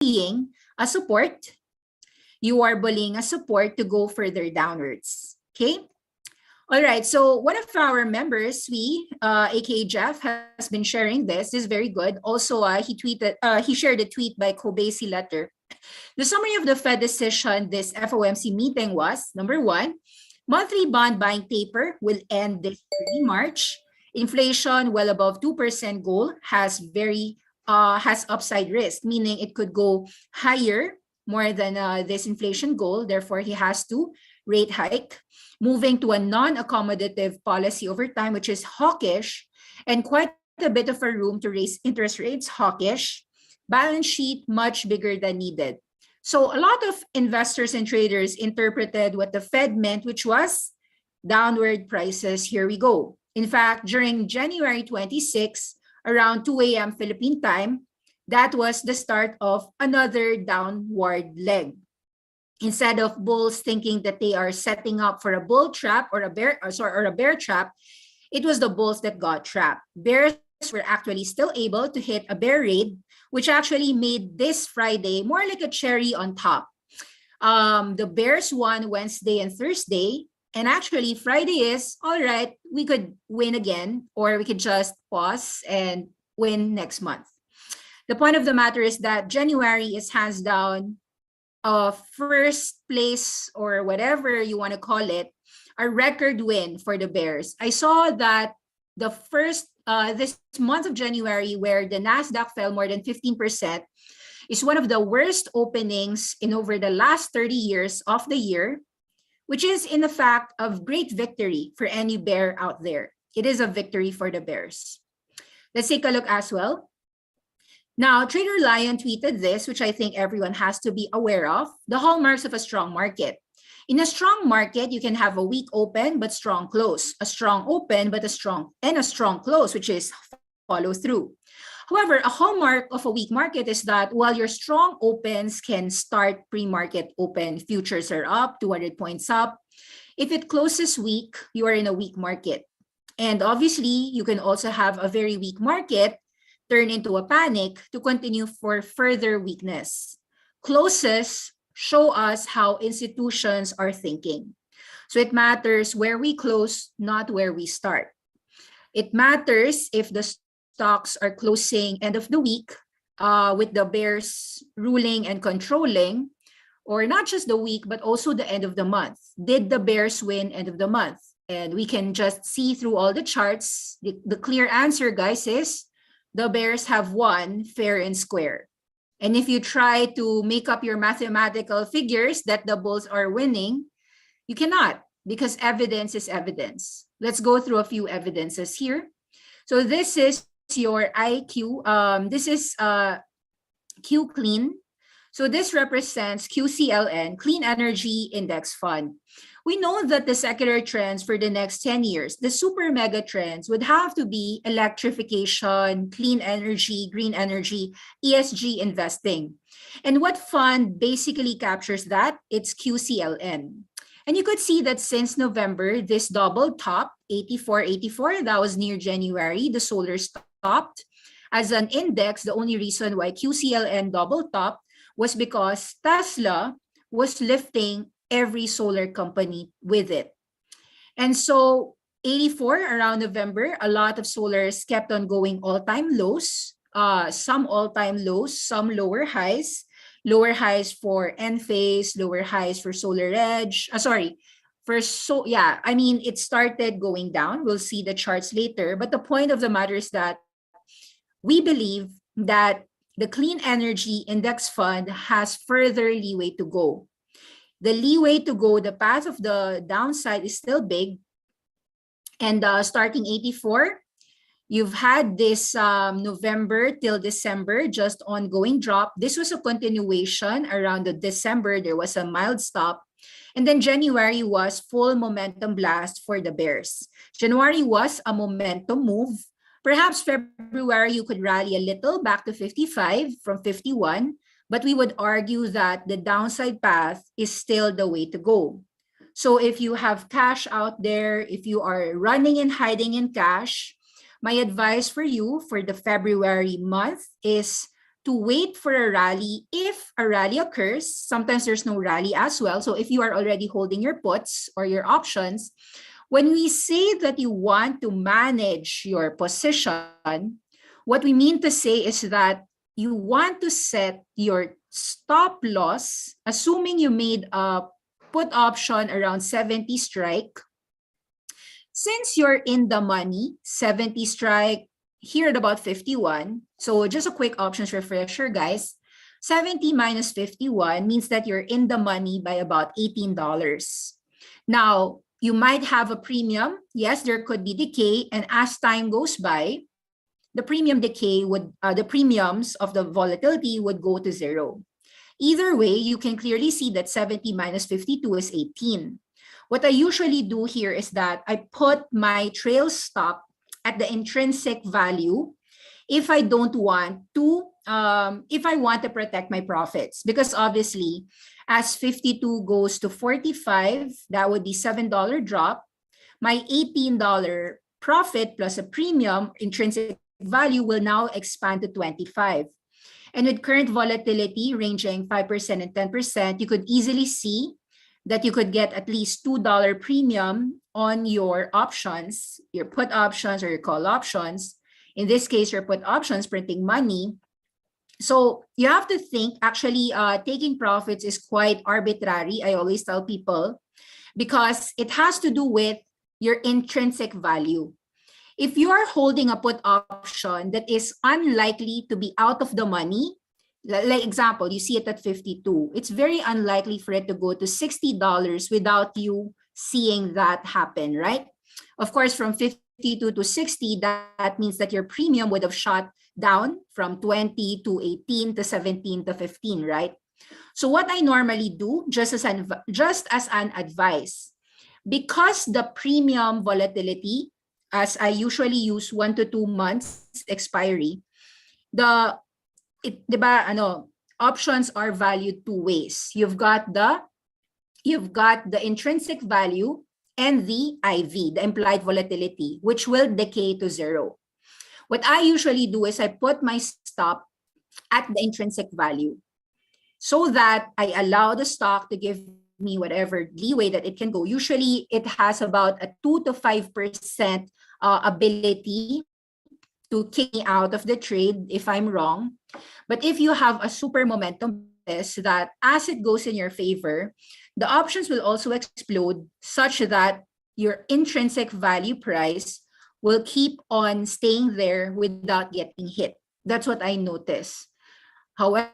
bullying a support. You are bullying a support to go further downwards. Okay. All right. So one of our members, aka Jeff, has been sharing this. This is very good. Also, he shared a tweet by Kobesi Letter. The summary of the Fed decision this FOMC meeting was, number one, monthly bond buying taper will end this early March. Inflation well above 2% goal has upside risk, meaning it could go higher, more than this inflation goal. Therefore, he has to rate hike, moving to a non-accommodative policy over time, which is hawkish, and quite a bit of a room to raise interest rates, hawkish, balance sheet much bigger than needed. So a lot of investors and traders interpreted what the Fed meant, which was downward prices, here we go. In fact, during January 26, around 2 a.m. Philippine time, that was the start of another downward leg. Instead of bulls thinking that they are setting up for a bull trap or a bear trap, it was the bulls that got trapped. Bears were actually still able to hit a bear raid, which actually made this Friday more like a cherry on top. The Bears won Wednesday and Thursday, and actually Friday is, all right, we could win again, or we could just pause and win next month. The point of the matter is that January is hands down first place, or whatever you want to call it, a record win for the Bears. I saw that the first this month of January, where the Nasdaq fell more than 15%, is one of the worst openings in over the last 30 years of the year, which is in the fact of great victory for any bear out there. It is a victory for the Bears. Let's take a look as well. Now, Trader Lion tweeted this, which I think everyone has to be aware of, the hallmarks of a strong market. In a strong market, you can have a weak open but strong close, a strong open but a strong close, which is follow through. However, a hallmark of a weak market is that while your strong opens can start pre-market open, futures are up, 200 points up. If it closes weak, you are in a weak market. And obviously, you can also have a very weak market turn into a panic to continue for further weakness. Closes show us how institutions are thinking. So it matters where we close, not where we start. It matters if the stocks are closing end of the week with the bears ruling and controlling, or not just the week, but also the end of the month. Did the bears win end of the month? And we can just see through all the charts. The clear answer, guys, is the bears have won fair and square. And if you try to make up your mathematical figures that the bulls are winning, you cannot, because evidence is evidence. Let's go through a few evidences here. So this is your IQ. This is Q Clean. So this represents QCLN, Clean Energy Index Fund. We know that the secular trends for the next 10 years, the super mega trends, would have to be electrification, clean energy, green energy, ESG investing. And what fund basically captures that? It's QCLN. And you could see that since November, this double top, 84, that was near January, the solar stopped. As an index, the only reason why QCLN double top was because Tesla was lifting every solar company with it. And so 84 around November, a lot of solars kept on going all-time lows, some all-time lows, some lower highs for Enphase, lower highs for SolarEdge. It started going down. We'll see the charts later. But the point of the matter is that we believe that the Clean Energy Index Fund has further leeway to go. The leeway to go, the path of the downside is still big. And starting 84, you've had this November till December, just ongoing drop. This was a continuation around the December. There was a mild stop. And then January was full momentum blast for the bears. January was a momentum move. Perhaps February, you could rally a little back to 55 from 51. But we would argue that the downside path is still the way to go. So if you have cash out there, if you are running and hiding in cash, my advice for you for the February month is to wait for a rally. If a rally occurs, sometimes there's no rally as well. So if you are already holding your puts or your options, when we say that you want to manage your position, what we mean to say is that you want to set your stop loss, assuming you made a put option around 70 strike. Since you're in the money, 70 strike, here at about 51. So just a quick options refresher, guys. 70 minus 51 means that you're in the money by about $18. Now, you might have a premium. Yes, there could be decay. And as time goes by, the premium decay would, the premiums of the volatility would go to zero. Either way, you can clearly see that 70 minus 52 is 18. What I usually do here is that I put my trail stop at the intrinsic value if I don't want to, if I want to protect my profits. Because obviously, as 52 goes to 45, that would be $7 drop. My $18 profit plus a premium intrinsic value will now expand to 25. And with current volatility ranging 5% and 10%, you could easily see that you could get at least $2 premium on your options, your put options or your call options. In this case, your put options printing money. So you have to think, actually, taking profits is quite arbitrary. I always tell people, because it has to do with your intrinsic value. If you are holding a put option that is unlikely to be out of the money, like example, you see it at 52, it's very unlikely for it to go to $60 without you seeing that happen, right? Of course, from 52 to 60, that means that your premium would have shot down from 20 to 18 to 17 to 15, right? So what I normally do, just as an advice, because the premium volatility, as I usually use 1 to 2 months expiry, options are valued two ways. You've got the intrinsic value and the IV, the implied volatility, which will decay to zero. What I usually do is I put my stop at the intrinsic value so that I allow the stock to give me whatever leeway that it can go. Usually it has about a 2 to 5% ability to kick me out of the trade if I'm wrong. But if you have a super momentum test that as it goes in your favor, the options will also explode such that your intrinsic value price will keep on staying there without getting hit. That's what I noticed. However,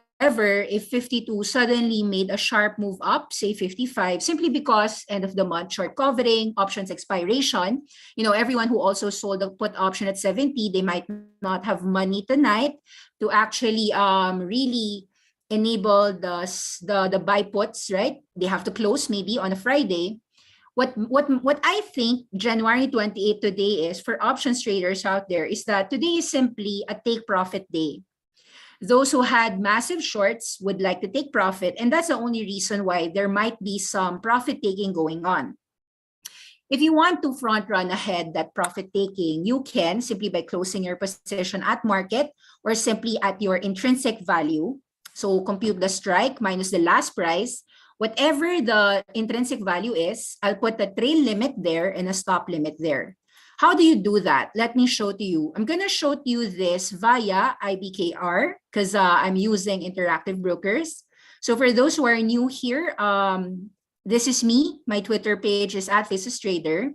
if 52 suddenly made a sharp move up, say 55, simply because end of the month short covering, options expiration, everyone who also sold a put option at 70, they might not have money tonight to actually really enable the buy puts, right? They have to close maybe on a Friday. What I think January 28 today is for options traders out there is that today is simply a take profit day. Those who had massive shorts would like to take profit, and that's the only reason why there might be some profit taking going on. If you want to front run ahead that profit taking, you can simply by closing your position at market or simply at your intrinsic value. So compute the strike minus the last price. Whatever the intrinsic value is, I'll put a trail limit there and a stop limit there. How do you do that? Let me show to you. I'm going to show to you this via IBKR because I'm using Interactive Brokers. So for those who are new here, this is me. My Twitter page is @thesis_trader.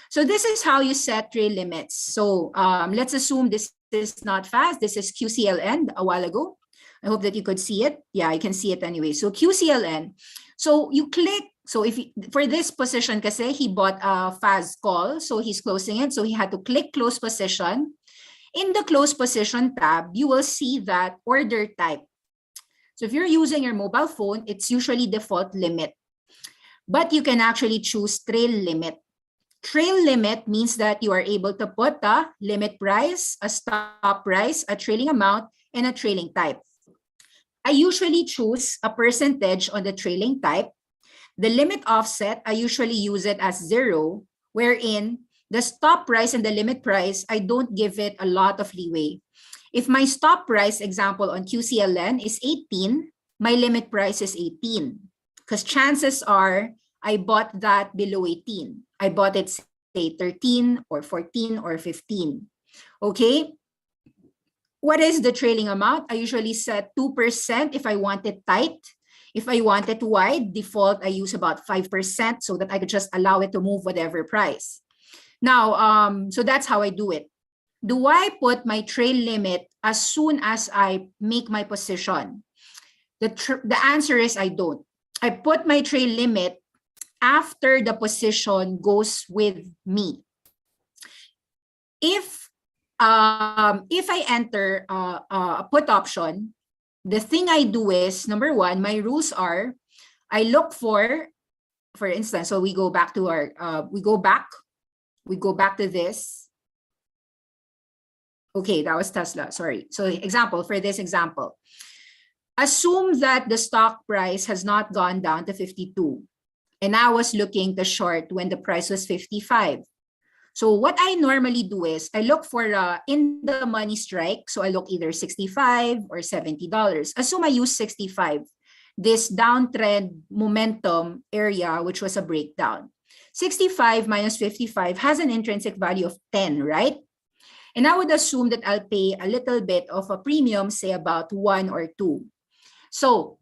So this is how you set trail limits. So let's assume this is not fast. This is QCLN a while ago. I hope that you could see it. Yeah, I can see it anyway. So QCLN. So you click. So for this position, kasi he bought a fast call, so he's closing it. So he had to click close position. In the close position tab, you will see that order type. So if you're using your mobile phone, it's usually default limit. But you can actually choose trail limit. Trail limit means that you are able to put a limit price, a stop price, a trailing amount, and a trailing type. I usually choose a percentage on the trailing type. The limit offset, I usually use it as 0, wherein the stop price and the limit price, I don't give it a lot of leeway. If my stop price, example, on QCLN is 18, my limit price is 18. Because chances are I bought that below 18. I bought it, say, 13 or 14 or 15. Okay? What is the trailing amount? I usually set 2% if I want it tight. If I want it wide, default, I use about 5% so that I could just allow it to move whatever price. Now, so that's how I do it. Do I put my trail limit as soon as I make my position? The answer is I don't. I put my trail limit after the position goes with me. If I enter a put option, the thing I do is, number one, my rules are, I look for instance, so we go back to our, we go back to this. Okay, that was Tesla, sorry. So example, for this example, assume that the stock price has not gone down to 52. And I was looking to short when the price was 55. So what I normally do is I look for in the money strike. So I look either 65 or $70. Assume I use 65, this downtrend momentum area, which was a breakdown. 65 minus 55 has an intrinsic value of 10, right? And I would assume that I'll pay a little bit of a premium, say about 1 or 2. So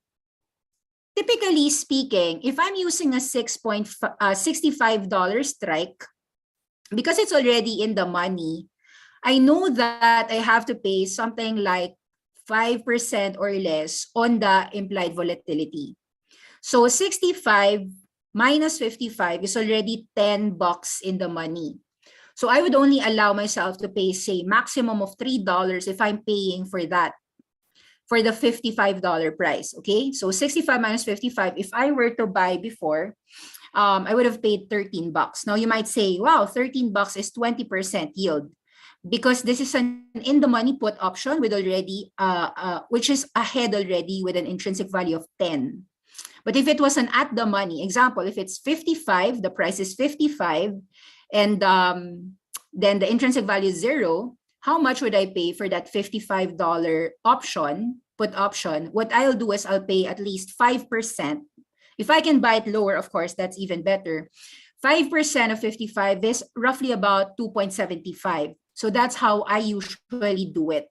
typically speaking, if I'm using a $65 strike, because it's already in the money, I know that I have to pay something like 5% or less on the implied volatility. So 65 minus 55 is already $10 in the money. So I would only allow myself to pay, say, maximum of $3 if I'm paying for that, for the $55 price, okay? So 65 minus 55, if I were to buy before, I would have paid $13. Now you might say, wow, $13 is 20% yield, because this is an in the money put option with already, which is ahead already with an intrinsic value of 10. But if it was an at the money, example, if it's 55, the price is 55, and then the intrinsic value is 0, how much would I pay for that $55 option, put option? What I'll do is I'll pay at least 5%. If I can buy it lower, of course, that's even better. 5% of 55 is roughly about 2.75. So that's how I usually do it.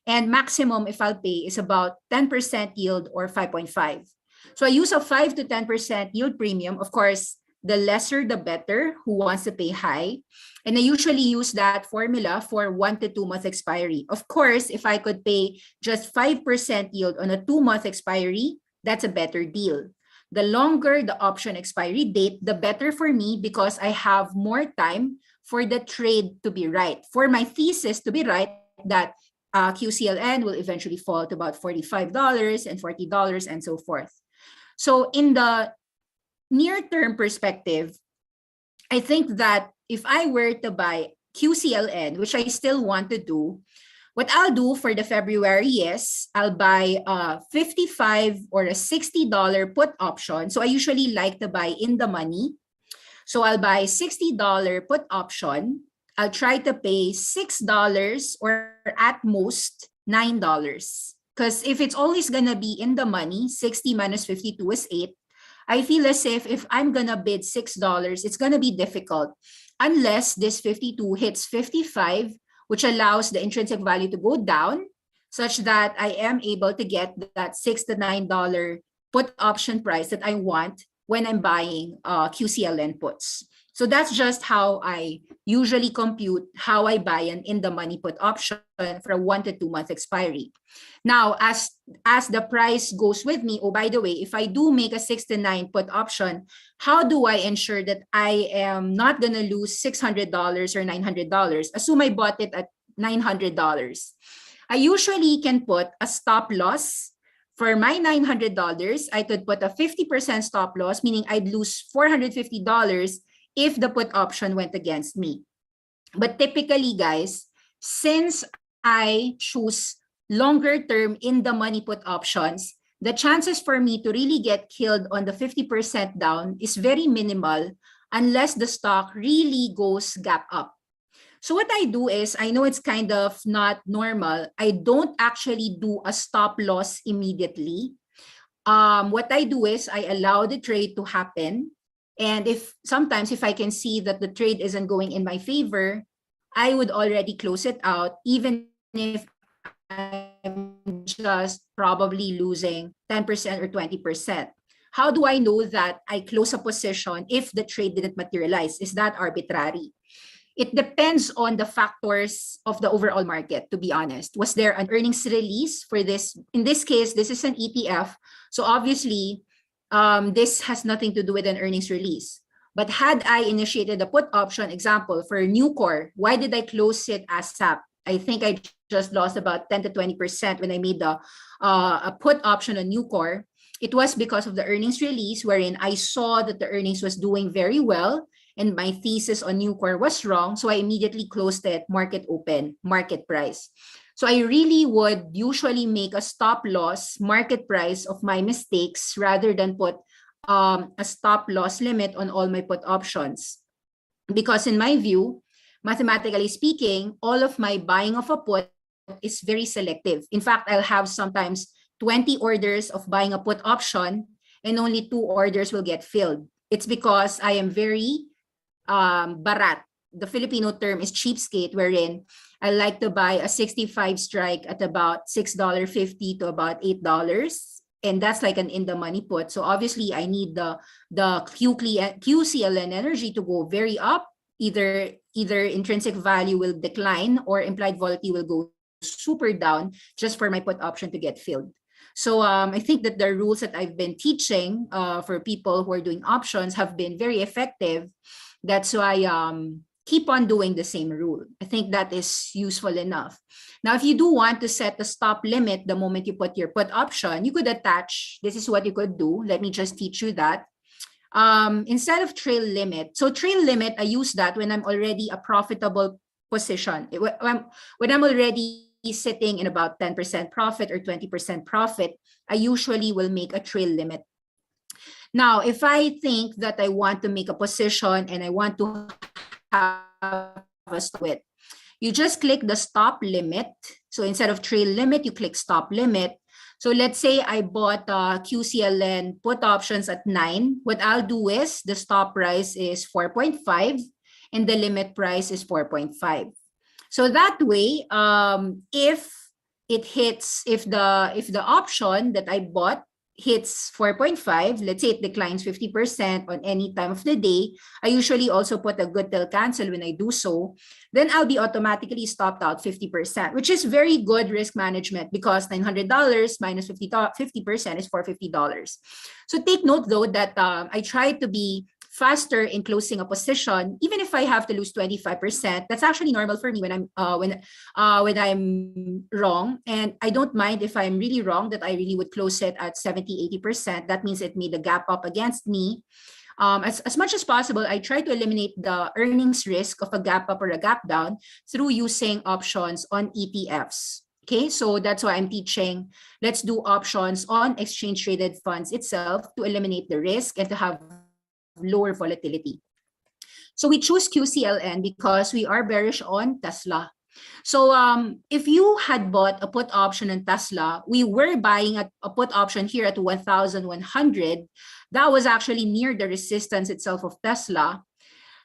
And maximum, if I'll pay, is about 10% yield or 5.5. So I use a 5 to 10% yield premium. Of course, the lesser, the better, who wants to pay high. And I usually use that formula for 1 to 2 month expiry. Of course, if I could pay just 5% yield on a 2-month expiry, that's a better deal. The longer the option expiry date, the better for me, because I have more time for the trade to be right, for my thesis to be right, that QCLN will eventually fall to about $45 and $40 and so forth. So in the near-term perspective, I think that if I were to buy QCLN, which I still want to do, what I'll do for the February is I'll buy a $55 or a $60 put option. So I usually like to buy in the money. So I'll buy $60 put option. I'll try to pay $6 or at most $9. Because if it's always going to be in the money, 60 minus 52 is 8. I feel as if I'm going to bid $6, it's going to be difficult unless this 52 hits 55, which allows the intrinsic value to go down such that I am able to get that $6 to $9 put option price that I want when I'm buying QCLN puts. So that's just how I usually compute how I buy an in the money put option for a 1 to 2 month expiry. Now, as the price goes with me, oh, by the way, if I do make a 6 to 9 put option, how do I ensure that I am not going to lose $600 or $900? Assume I bought it at $900. I usually can put a stop loss. For my $900, I could put a 50% stop loss, meaning I'd lose $450 if the put option went against me. But typically, guys, since I choose longer term in the money put options, the chances for me to really get killed on the 50% down is very minimal unless the stock really goes gap up. So what I do is, I know it's kind of not normal. I don't actually do a stop loss immediately. What I do is I allow the trade to happen. And if sometimes if I can see that the trade isn't going in my favor, I would already close it out, even if I'm just probably losing 10% or 20%. How do I know that I close a position if the trade didn't materialize? Is that arbitrary? It depends on the factors of the overall market, to be honest. Was there an earnings release for this? In this case, this is an ETF. So obviously, this has nothing to do with an earnings release. But had I initiated a put option, example, for Nucor, why did I close it as SAP? I think I just lost about 10 to 20% when I made a put option on Nucor. It was because of the earnings release, wherein I saw that the earnings was doing very well and my thesis on Nucor was wrong. So I immediately closed it market open, market price. So I really would usually make a stop loss market price of my mistakes rather than put a stop loss limit on all my put options. Because in my view, mathematically speaking, all of my buying of a put is very selective. In fact, I'll have sometimes 20 orders of buying a put option and only 2 orders will get filled. It's because I am very barat. The Filipino term is cheapskate, wherein I like to buy a 65 strike at about $6.50 to about $8. And that's like an in the money put. So obviously I need the QCLN energy to go very up. Either intrinsic value will decline or implied volatility will go super down just for my put option to get filled. So I think that the rules that I've been teaching for people who are doing options have been very effective. That's why keep on doing the same rule. I think that is useful enough. Now, if you do want to set the stop limit the moment you put your put option, you could attach, this is what you could do. Let me just teach you that. Instead of trail limit, so trail limit, I use that when I'm already a profitable position. When I'm already sitting in about 10% profit or 20% profit, I usually will make a trail limit. Now, if I think that I want to make a position and I want to have a stop, you just click the stop limit. So instead of trail limit, you click stop limit. So let's say I bought QCLN put options at 9. What I'll do is the stop price is 4.5 and the limit price is 4.5. So that way, if it hits, if the option that I bought hits 4.5, let's say it declines 50% on any time of the day, I usually also put a good till cancel when I do so, then I'll be automatically stopped out 50%, which is very good risk management because $900 minus 50% is $450. So take note though that I try to be faster in closing a position, even if I have to lose 25%. That's actually normal for me when I'm wrong. And I don't mind if I'm really wrong that I really would close it at 70, 80%. That means it made a gap up against me. As much as possible, I try to eliminate the earnings risk of a gap up or a gap down through using options on ETFs. Okay, so that's why I'm teaching. Let's do options on exchange traded funds itself to eliminate the risk and to have lower volatility. So we choose QCLN because we are bearish on Tesla. So if you had bought a put option on Tesla, we were buying a put option here at 1,100. That was actually near the resistance itself of Tesla.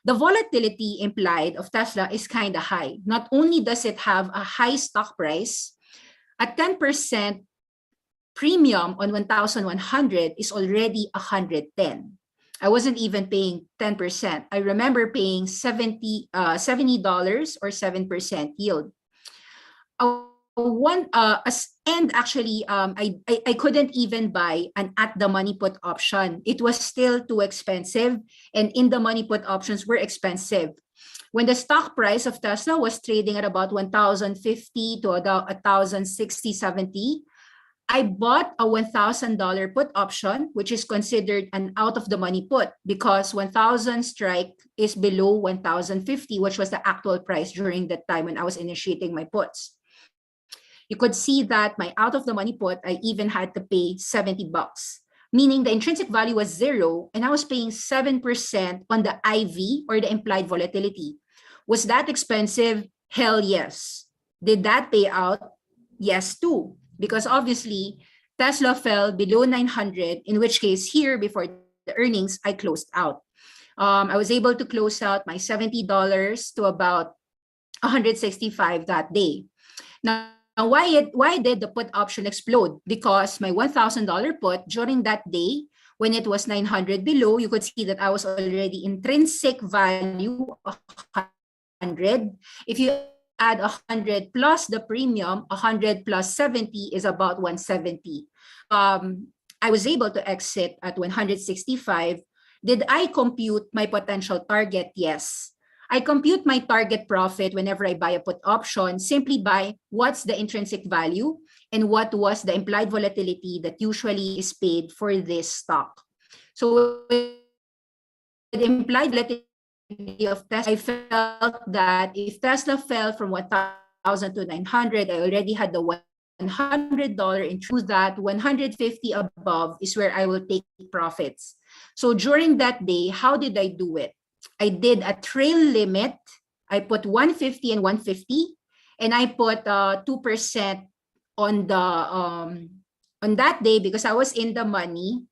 The volatility implied of Tesla is kind of high. Not only does it have a high stock price, a 10% premium on 1,100 is already 110. I wasn't even paying 10%. I remember paying $70 or 7% yield. And actually, I couldn't even buy an at the money put option. It was still too expensive, and in the money put options were expensive. When the stock price of Tesla was trading at about 1,050 to about 1,060, 70, I bought a $1,000 put option, which is considered an out of the money put because 1,000 strike is below 1,050, which was the actual price during that time when I was initiating my puts. You could see that my out of the money put, I even had to pay $70, meaning the intrinsic value was 0 and I was paying 7% on the IV or the implied volatility. Was that expensive? Hell yes. Did that pay out? Yes too. Because obviously, Tesla fell below 900, in which case here, before the earnings, I closed out. I was able to close out my $70 to about 165 that day. Now, why did the put option explode? Because my $1,000 put during that day, when it was 900 below, you could see that I was already intrinsic value 100. If you add 100 plus the premium, 100 plus 70 is about 170. I was able to exit at 165. Did I compute my potential target? Yes. I compute my target profit whenever I buy a put option simply by what's the intrinsic value and what was the implied volatility that usually is paid for this stock. So with implied volatility of Tesla, I felt that if Tesla fell from 1,000 to 900, I already had the $100 in truth that 150 above is where I will take profits. So during that day, how did I do it? I did a trail limit. I put 150 and 150, and I put 2% on the on that day because I was in the money.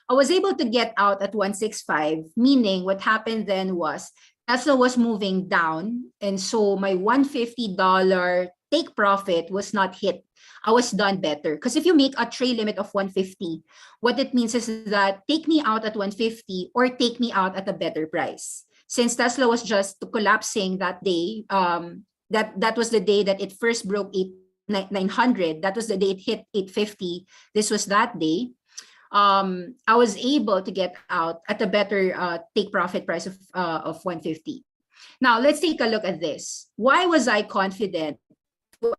I was able to get out at 165, meaning what happened then was Tesla was moving down, and so my $150 take profit was not hit. I was done better. Because if you make a trail limit of 150, what it means is that take me out at 150 or take me out at a better price. Since Tesla was just collapsing that day, that was the day that it first broke 900. That was the day it hit 850. This was that day. I was able to get out at a better take profit price of 150. Now, let's take a look at this. Why was I confident to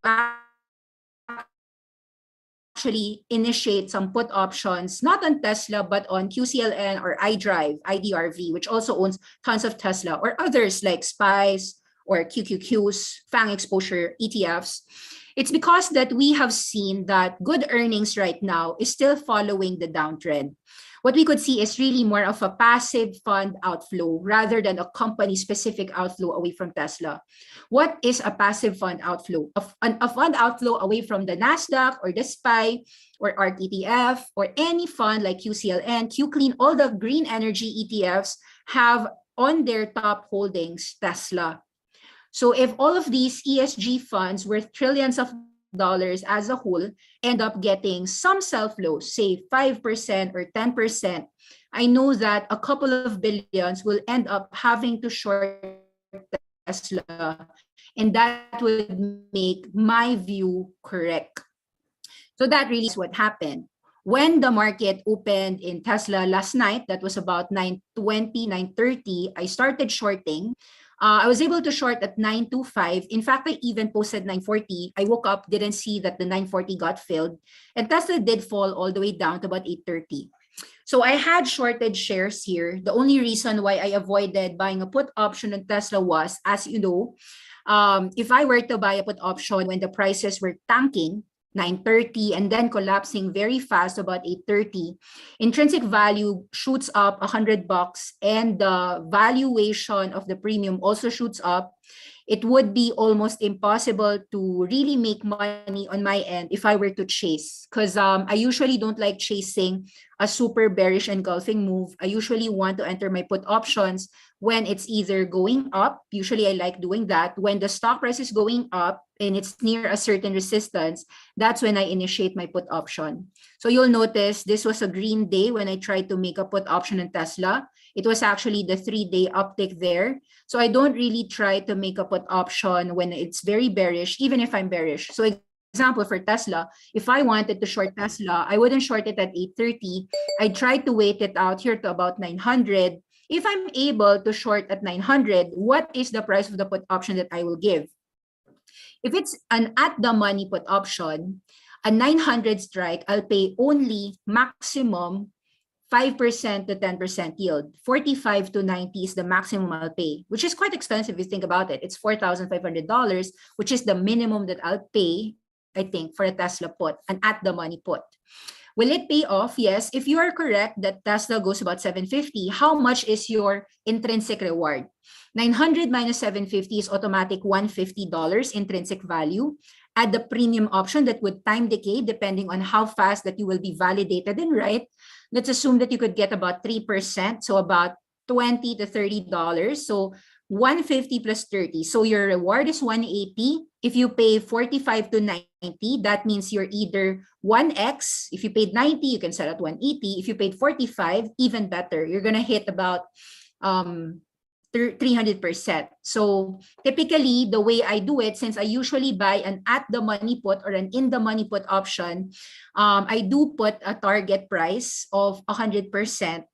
actually initiate some put options, not on Tesla, but on QCLN or iDrive, IDRV, which also owns tons of Tesla, or others like SPICE or QQQs, FANG exposure, ETFs? It's because that we have seen that good earnings right now is still following the downtrend. What we could see is really more of a passive fund outflow rather than a company-specific outflow away from Tesla. What is a passive fund outflow? A fund outflow away from the NASDAQ or the SPY or ARK ETF or any fund like QCLN, QClean, all the green energy ETFs have on their top holdings Tesla. So if all of these ESG funds worth trillions of dollars as a whole end up getting some self-flows, say 5% or 10%, I know that a couple of billions will end up having to short Tesla, and that would make my view correct. So that really is what happened. When the market opened in Tesla last night, that was about 9:20, 9:30, I started shorting. I was able to short at 925. In fact, I even posted 940. I woke up, didn't see that the 940 got filled. And Tesla did fall all the way down to about 830. So I had shorted shares here. The only reason why I avoided buying a put option on Tesla was, as you know, if I were to buy a put option when the prices were tanking, 930 and then collapsing very fast about 830, intrinsic value shoots up $100 and the valuation of the premium also shoots up. It would be almost impossible to really make money on my end if I were to chase, because I usually don't like chasing a super bearish engulfing move. I usually want to enter my put options when it's either going up. Usually I like doing that. When the stock price is going up and it's near a certain resistance, that's when I initiate my put option. So you'll notice this was a green day when I tried to make a put option in Tesla. It was actually the 3-day uptick there. So I don't really try to make a put option when it's very bearish, even if I'm bearish. So example for Tesla, if I wanted to short Tesla, I wouldn't short it at 830. I try to wait it out here to about 900. If I'm able to short at 900, what is the price of the put option that I will give? If it's an at the money put option, a 900 strike, I'll pay only maximum 5% to 10% yield. 45 to 90 is the maximum I'll pay, which is quite expensive if you think about it. It's $4,500, which is the minimum that I'll pay, I think, for a Tesla put, an at the money put. Will it pay off? Yes. If you are correct that Tesla goes about 750, how much is your intrinsic reward? 900 minus 750 is automatic $150 intrinsic value. Add the premium option that would time decay depending on how fast that you will be validated and right. Let's assume that you could get about 3%, so about $20 to $30. So 150 plus 30. So your reward is 180. If you pay 45 to 90, that means you're either 1x. If you paid 90, you can sell at 180. If you paid 45, even better. You're going to hit about 300%. So typically, the way I do it, since I usually buy an at the money put or an in the money put option, I do put a target price of 100%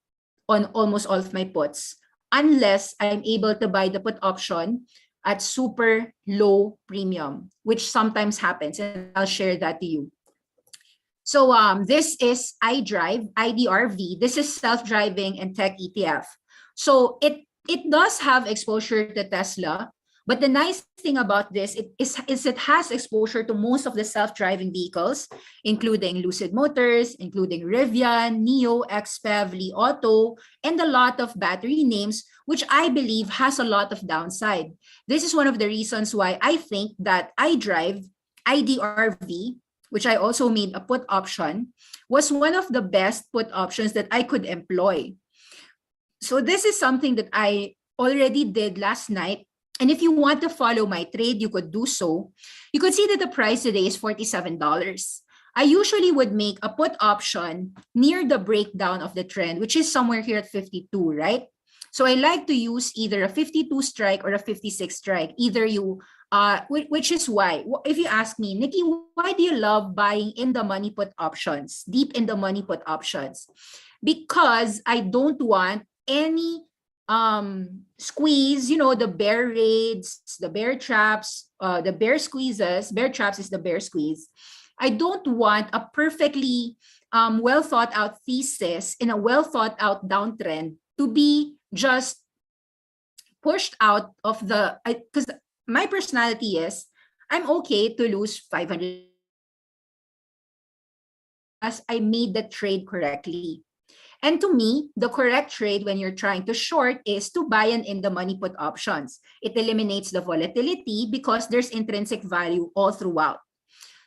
on almost all of my puts, unless I'm able to buy the put option at super low premium, which sometimes happens, and I'll share that to you. So this is iDrive, IDRV. This is self-driving and tech ETF. So it does have exposure to Tesla, but the nice thing about this is it has exposure to most of the self-driving vehicles, including Lucid Motors, including Rivian, NIO, XPEV, Li Auto, and a lot of battery names, which I believe has a lot of downside. This is one of the reasons why I think that iDrive, IDRV, which I also made a put option, was one of the best put options that I could employ. So this is something that I already did last night. And if you want to follow my trade, you could do so. You could see that the price today is $47. I usually would make a put option near the breakdown of the trend, which is somewhere here at 52, right? So I like to use either a 52 strike or a 56 strike. Either you, which is why, if you ask me, Nikki, why do you love buying in the money put options, deep in the money put options? Because I don't want any squeeze, the bear raids, the bear traps, the bear squeezes. Bear traps is the bear squeeze. I don't want a perfectly well thought out thesis in a well thought out downtrend to be just pushed out of the, because my personality is I'm okay to lose 500 as I made the trade correctly. And to me, the correct trade when you're trying to short is to buy an in the money put options. It eliminates the volatility because there's intrinsic value all throughout.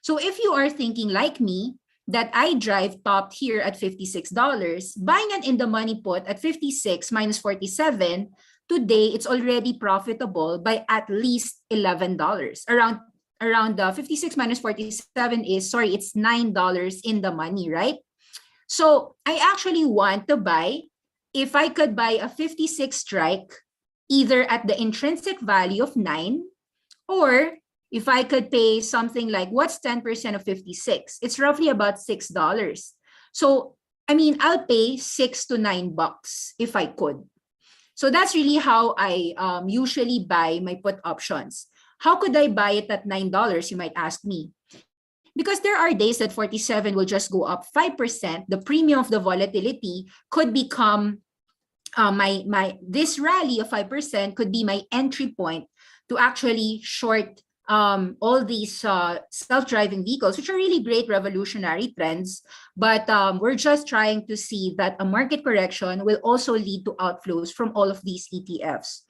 So if you are thinking like me, that iDrive topped here at $56, buying an in the money put at 56 minus 47, today it's already profitable by at least $11. Around 56 minus 47 is, sorry, it's $9 in the money, right? So I actually want to buy, if I could buy a 56 strike, either at the intrinsic value of 9, or if I could pay something like, what's 10% of 56? It's roughly about $6. So, I mean, I'll pay $6 to $9 if I could. So that's really how I usually buy my put options. How could I buy it at $9, you might ask me? Because there are days that 47 will just go up 5%. The premium of the volatility could become this rally of 5% could be my entry point to actually short all these self-driving vehicles, which are really great revolutionary trends. But we're just trying to see that a market correction will also lead to outflows from all of these ETFs.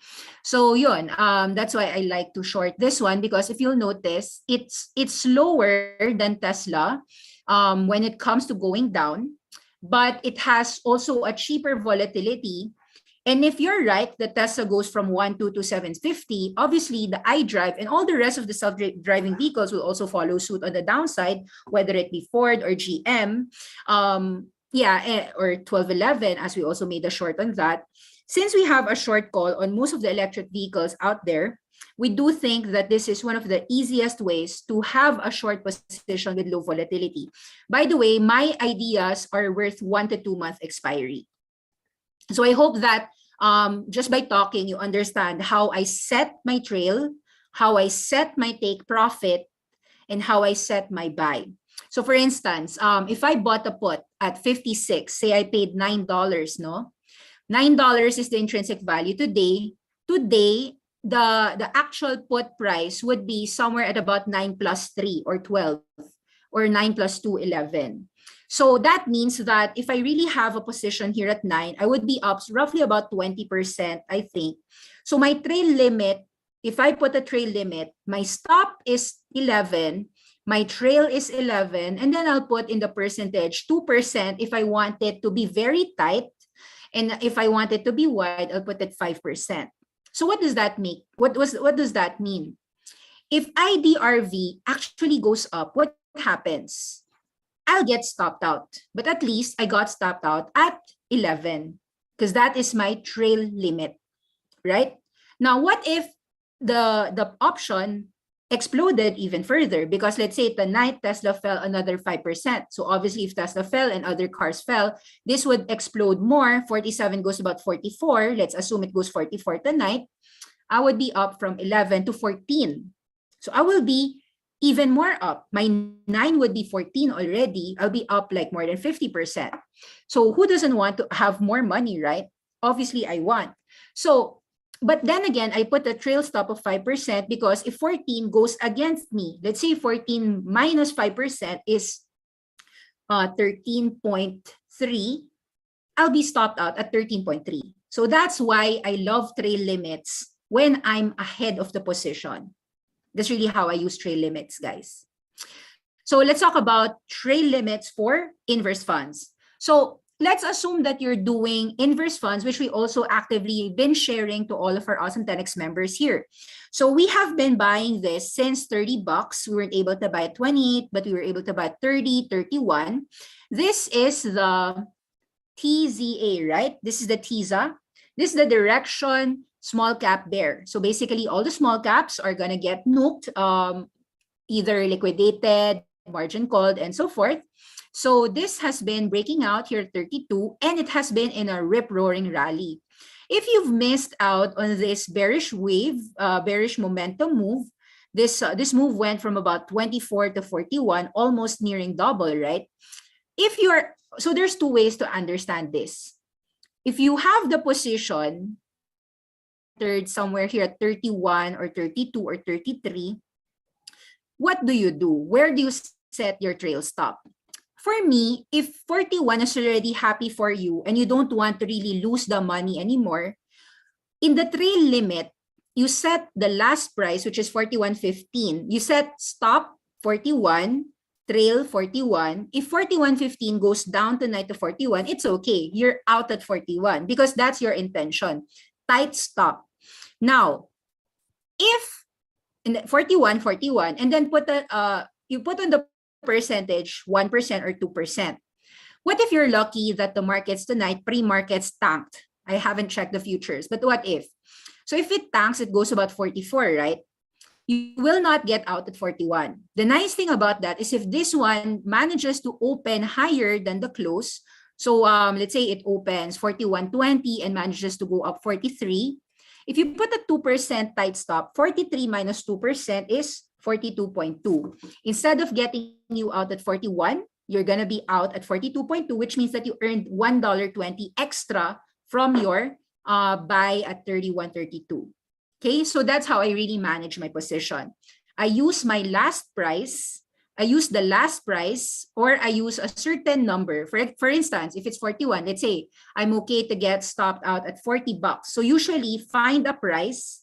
So yun, that's why I like to short this one, because if you'll notice, it's slower than Tesla when it comes to going down, but it has also a cheaper volatility. And if you're right, the Tesla goes from 1.2 to 750, obviously the iDrive and all the rest of the self-driving vehicles will also follow suit on the downside, whether it be Ford or GM, or 1211, as we also made a short on that. Since we have a short call on most of the electric vehicles out there, we do think that this is one of the easiest ways to have a short position with low volatility. By the way, my ideas are worth 1 to 2 month expiry. So I hope that just by talking, you understand how I set my trail, how I set my take profit, and how I set my buy. So for instance, if I bought a put at 56, say I paid $9, no? $9 is the intrinsic value today. Today, the actual put price would be somewhere at about 9 plus 3 or 12, or 9 plus 2, 11. So that means that if I really have a position here at 9, I would be up roughly about 20%, I think. So my trail limit, if I put a trail limit, my stop is 11, my trail is 11, and then I'll put in the percentage 2% if I want it to be very tight. And if I want it to be wide, I'll put it 5%. So what does that make? What does that mean? If IDRV actually goes up, what happens? I'll get stopped out. But at least I got stopped out at 11 because that is my trail limit, right? Now, what if the option exploded even further? Because let's say tonight Tesla fell another 5%. So obviously if Tesla fell and other cars fell, this would explode more. 47 goes about 44. Let's assume it goes 44 tonight. I would be up from 11 to 14. So I will be even more up. My 9 would be 14 already. I'll be up like more than 50%. So who doesn't want to have more money, right? Obviously I want. So, but then again, I put a trail stop of 5% because if 14 goes against me, let's say 14 minus 5% is 13.3, I'll be stopped out at 13.3. So that's why I love trail limits when I'm ahead of the position. That's really how I use trail limits, guys. So let's talk about trail limits for inverse funds. So let's assume that you're doing inverse funds, which we also actively been sharing to all of our Awesome 10X members here. So we have been buying this since 30 bucks. We weren't able to buy at 28, but we were able to buy at 30, 31. This is the TZA, right? This is the TZA. This is the direction small cap bear. So basically all the small caps are going to get nuked, either liquidated, margin called, and so forth. So this has been breaking out here at 32, and it has been in a rip-roaring rally. If you've missed out on this bearish wave, bearish momentum move, this move went from about 24 to 41, almost nearing double, right? So there's two ways to understand this. If you have the position somewhere here at 31 or 32 or 33, what do you do? Where do you set your trail stop? For me, if 41 is already happy for you and you don't want to really lose the money anymore, in the trail limit, you set the last price, which is 41.15. You set stop 41, trail 41. If 41.15 goes down tonight to 41, it's okay. You're out at 41 because that's your intention. Tight stop. Now, if in 41, and then you put on the percentage 1% or 2%. What if you're lucky that the markets tonight, pre-markets tanked? I haven't checked the futures, but what if? So if it tanks, it goes about 44, right? You will not get out at 41. The nice thing about that is if this one manages to open higher than the close, so let's say it opens 41.20 and manages to go up 43. If you put a 2% tight stop, 43 minus 2% is 42.2. Instead of getting you out at 41, you're going to be out at 42.2, which means that you earned $1.20 extra from your buy at 31.32. Okay, so that's how I really manage my position. I use my last price. I use the last price, or I use a certain number. For instance, if it's 41, let's say I'm okay to get stopped out at 40 bucks. So usually find a price.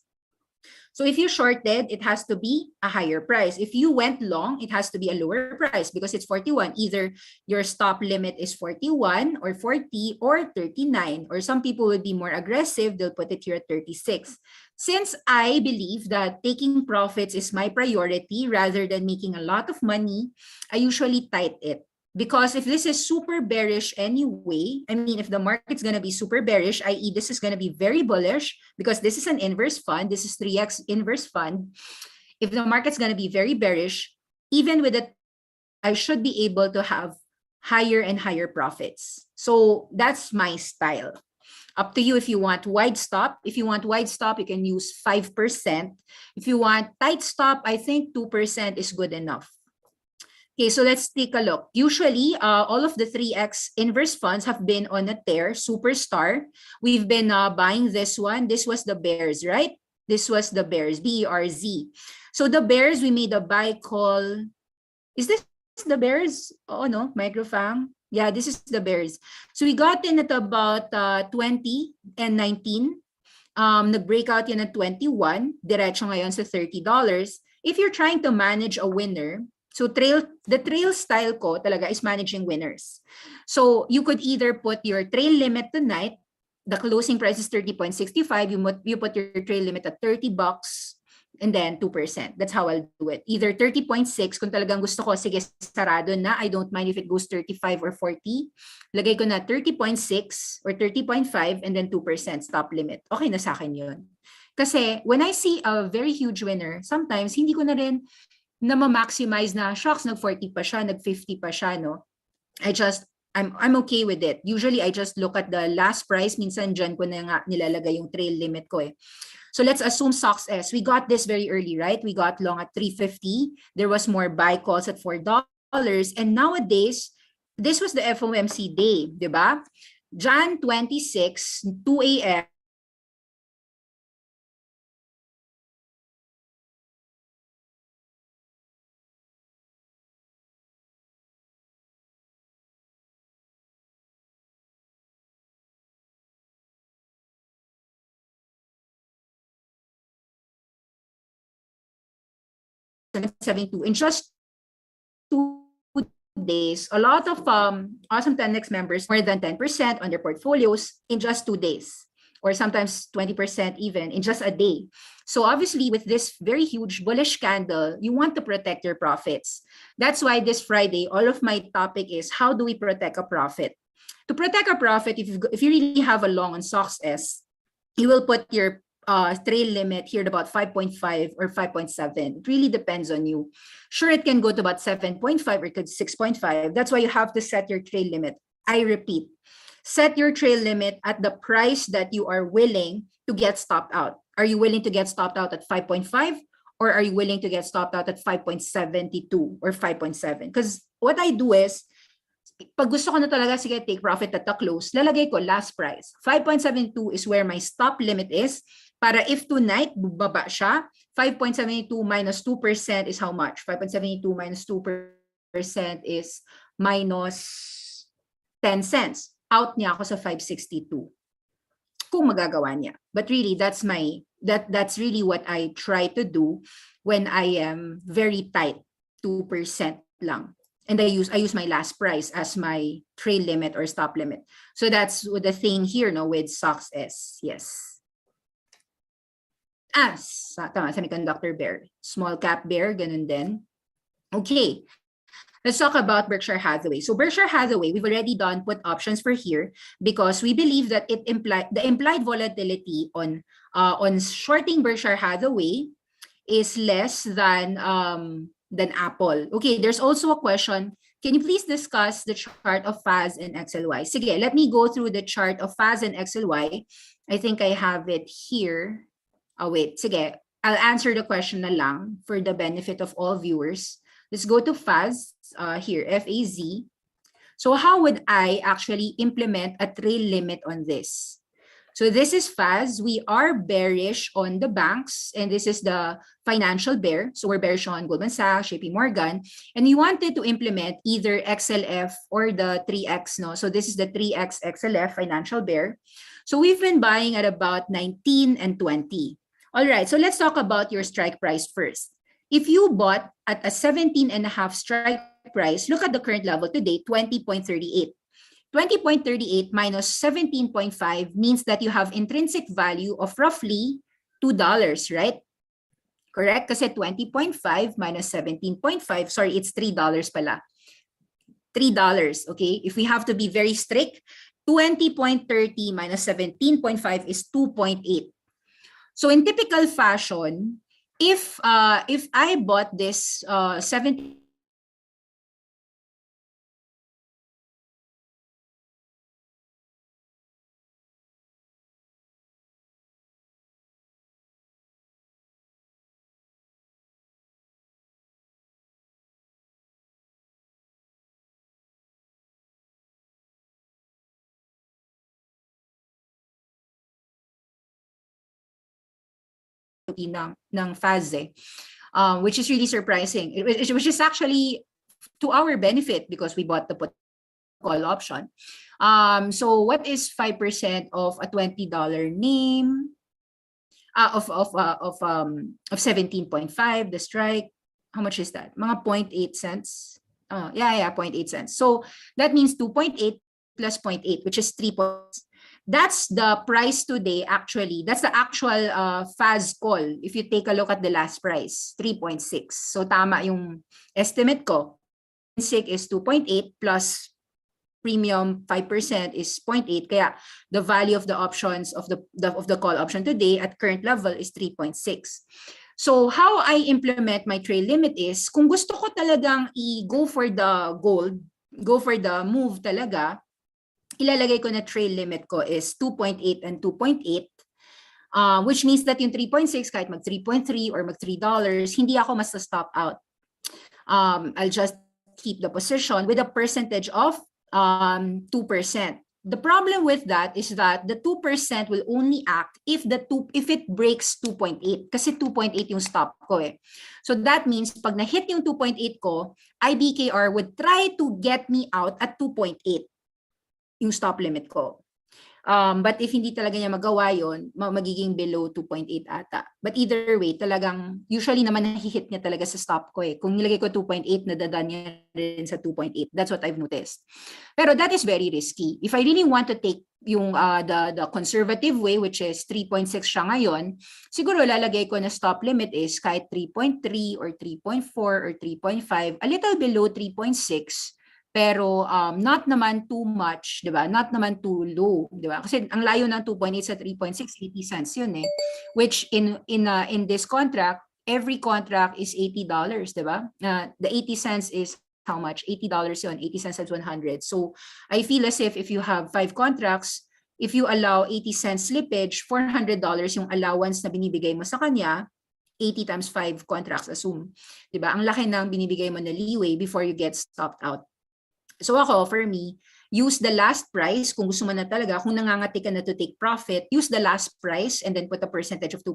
So if you shorted, it has to be a higher price. If you went long, it has to be a lower price because it's 41. Either your stop limit is 41 or 40 or 39. Or some people would be more aggressive. They'll put it here at 36. Since I believe that taking profits is my priority rather than making a lot of money, I usually tight it. Because if this is super bearish anyway, I mean, if the market's going to be super bearish, i.e. this is going to be very bullish because this is an inverse fund, this is 3x inverse fund. If the market's going to be very bearish, even with it, I should be able to have higher and higher profits. So that's my style. Up to you if you want wide stop. If you want wide stop, you can use 5%. If you want tight stop, I think 2% is good enough. Okay, so let's take a look. Usually, all of the 3x inverse funds have been on a tear, superstar. We've been buying this one. This was the bears, right? This was the bears, BERZ. So the bears, we made a buy call. Is this the bears? Oh no, microfang. Yeah, this is the bears. So we got in at about 20 and 19. Nag-breakout yan at 21. Diretso ngayon sa $30. If you're trying to manage a winner, so the trail style ko talaga is managing winners. So you could either put your trail limit tonight. The closing price is 30.65. You put your trail limit at $30 and then 2%. That's how I'll do it. Either 30.6 kung talagang gusto ko, sige, sarado na. I don't mind if it goes 35 or 40. Lagay ko na 30.6 or 30.5 and then 2% stop limit. Okay na sa akin yun. Kasi when I see a very huge winner, sometimes hindi ko na rin na ma-maximize na, shocks, nag-40 pa siya, nag-50 pa siya, no? I'm okay with it. Usually, I just look at the last price. Minsan, dyan ko na nga nilalagay yung trail limit ko eh. So let's assume stocks S. We got this very early, right? We got long at 350. There was more buy calls at $4. And nowadays, this was the FOMC day, di ba? Jan 26, 2 a.m. In just 2 days, a lot of awesome 10x members more than 10% on their portfolios in just 2 days, or sometimes 20% even in just a day. So obviously, with this very huge bullish candle, you want to protect your profits. That's why this Friday, all of my topic is how do we protect a profit? To protect a profit, if you really have a long on stocks S, you will put your trail limit here at about 5.5 or 5.7. It really depends on you. Sure, it can go to about 7.5 or it could 6.5. That's why you have to set your trail limit. I repeat, set your trail limit at the price that you are willing to get stopped out. Are you willing to get stopped out at 5.5? Or are you willing to get stopped out at 5.72 or 5.7? Because what I do is, pag gusto ko na talaga, sige, take profit at the close, lalagay ko last price. 5.72 is where my stop limit is. Para if tonight, baba siya, 5.72 minus 2% is how much? 5.72 minus 2% is minus 10 cents. Out niya ako sa 562. Kung magagawa niya. But really, that's really what I try to do when I am very tight, 2% lang. And I use my last price as my trail limit or stop limit. So that's the thing here, no, with stocks S. Yes. Tama, semiconductor bear. Small cap bear, ganun din. Okay. Let's talk about Berkshire Hathaway. So Berkshire Hathaway, we've already done put options for here because we believe that the implied volatility on shorting Berkshire Hathaway is less than Apple. Okay, there's also a question. Can you please discuss the chart of FAS and XLY? Sige, let me go through the chart of FAS and XLY. I think I have it here. Oh, wait. Sige, I'll answer the question na lang for the benefit of all viewers. Let's go to FAZ here, FAZ. So how would I actually implement a trail limit on this? So this is FAZ. We are bearish on the banks, and this is the financial bear. So we're bearish on Goldman Sachs, JP Morgan, and we wanted to implement either XLF or the 3X. No, so this is the 3X XLF financial bear. So we've been buying at about 19 and 20. All right, so let's talk about your strike price first. If you bought at a 17.5 strike price, look at the current level today, 20.38. 20.38 minus 17.5 means that you have intrinsic value of roughly $2, right? Correct? Kasi 20.5 minus 17.5, sorry, it's $3 pala. $3, okay? If we have to be very strict, 20.30 minus 17.5 is 2.8. So in typical fashion, if I bought this 70 ng FAZ, which is really surprising, which is actually to our benefit because we bought the put call option. So what is 5% of a $20 name? Of 17.5, the strike, how much is that? Mga 0.8 cents. Yeah, 0.8 cents. So that means 2.8 plus 0.8, which is 3 points. That's the price today, actually. That's the actual FAS call. If you take a look at the last price, 3.6. So tama yung estimate ko. SIC is 2.8 plus premium 5% is 0.8. Kaya the value of the options of the call option today at current level is 3.6. So how I implement my trail limit is, kung gusto ko talagang i-go for the gold, go for the move talaga, ilalagay ko na trail limit ko is 2.8 and 2.8, which means that yung 3.6, kahit mag 3.3 or mag $3, hindi ako mas stop out. I'll just keep the position with a percentage of 2%. The problem with that is that the 2% will only act if it breaks 2.8, kasi 2.8 yung stop ko eh. So that means pag na-hit yung 2.8 ko, IBKR would try to get me out at 2.8 yung stop limit ko. But if hindi talaga niya magawa yun, magiging below 2.8 ata. But either way, talagang usually naman nahihit niya talaga sa stop ko eh. Kung nilagay ko 2.8, nadadaan niya rin sa 2.8. That's what I've noticed. Pero that is very risky. If I really want to take yung the conservative way, which is 3.6 siya ngayon, siguro lalagay ko na stop limit is kahit 3.3 or 3.4 or 3.5, a little below 3.6. Pero not naman too much, 'di ba? Not naman too low, 'di ba? Kasi ang layo ng 2.8 sa 3.6, 80 cents 'yun eh. Which in this contract, every contract is $80, 'di ba? The 80 cents is how much? $80 'yun. 80 cents times 100. So I feel as if you have 5 contracts, if you allow 80 cents slippage, $400 yung allowance na binibigay mo sa kanya. 80 times 5 contracts, assume. 'Di ba? Ang laki ng binibigay mo na leeway before you get stopped out. So ako, for me, use the last price. Kung gusto mo na talaga, kung nangangati ka na to take profit, use the last price and then put a percentage of 2%.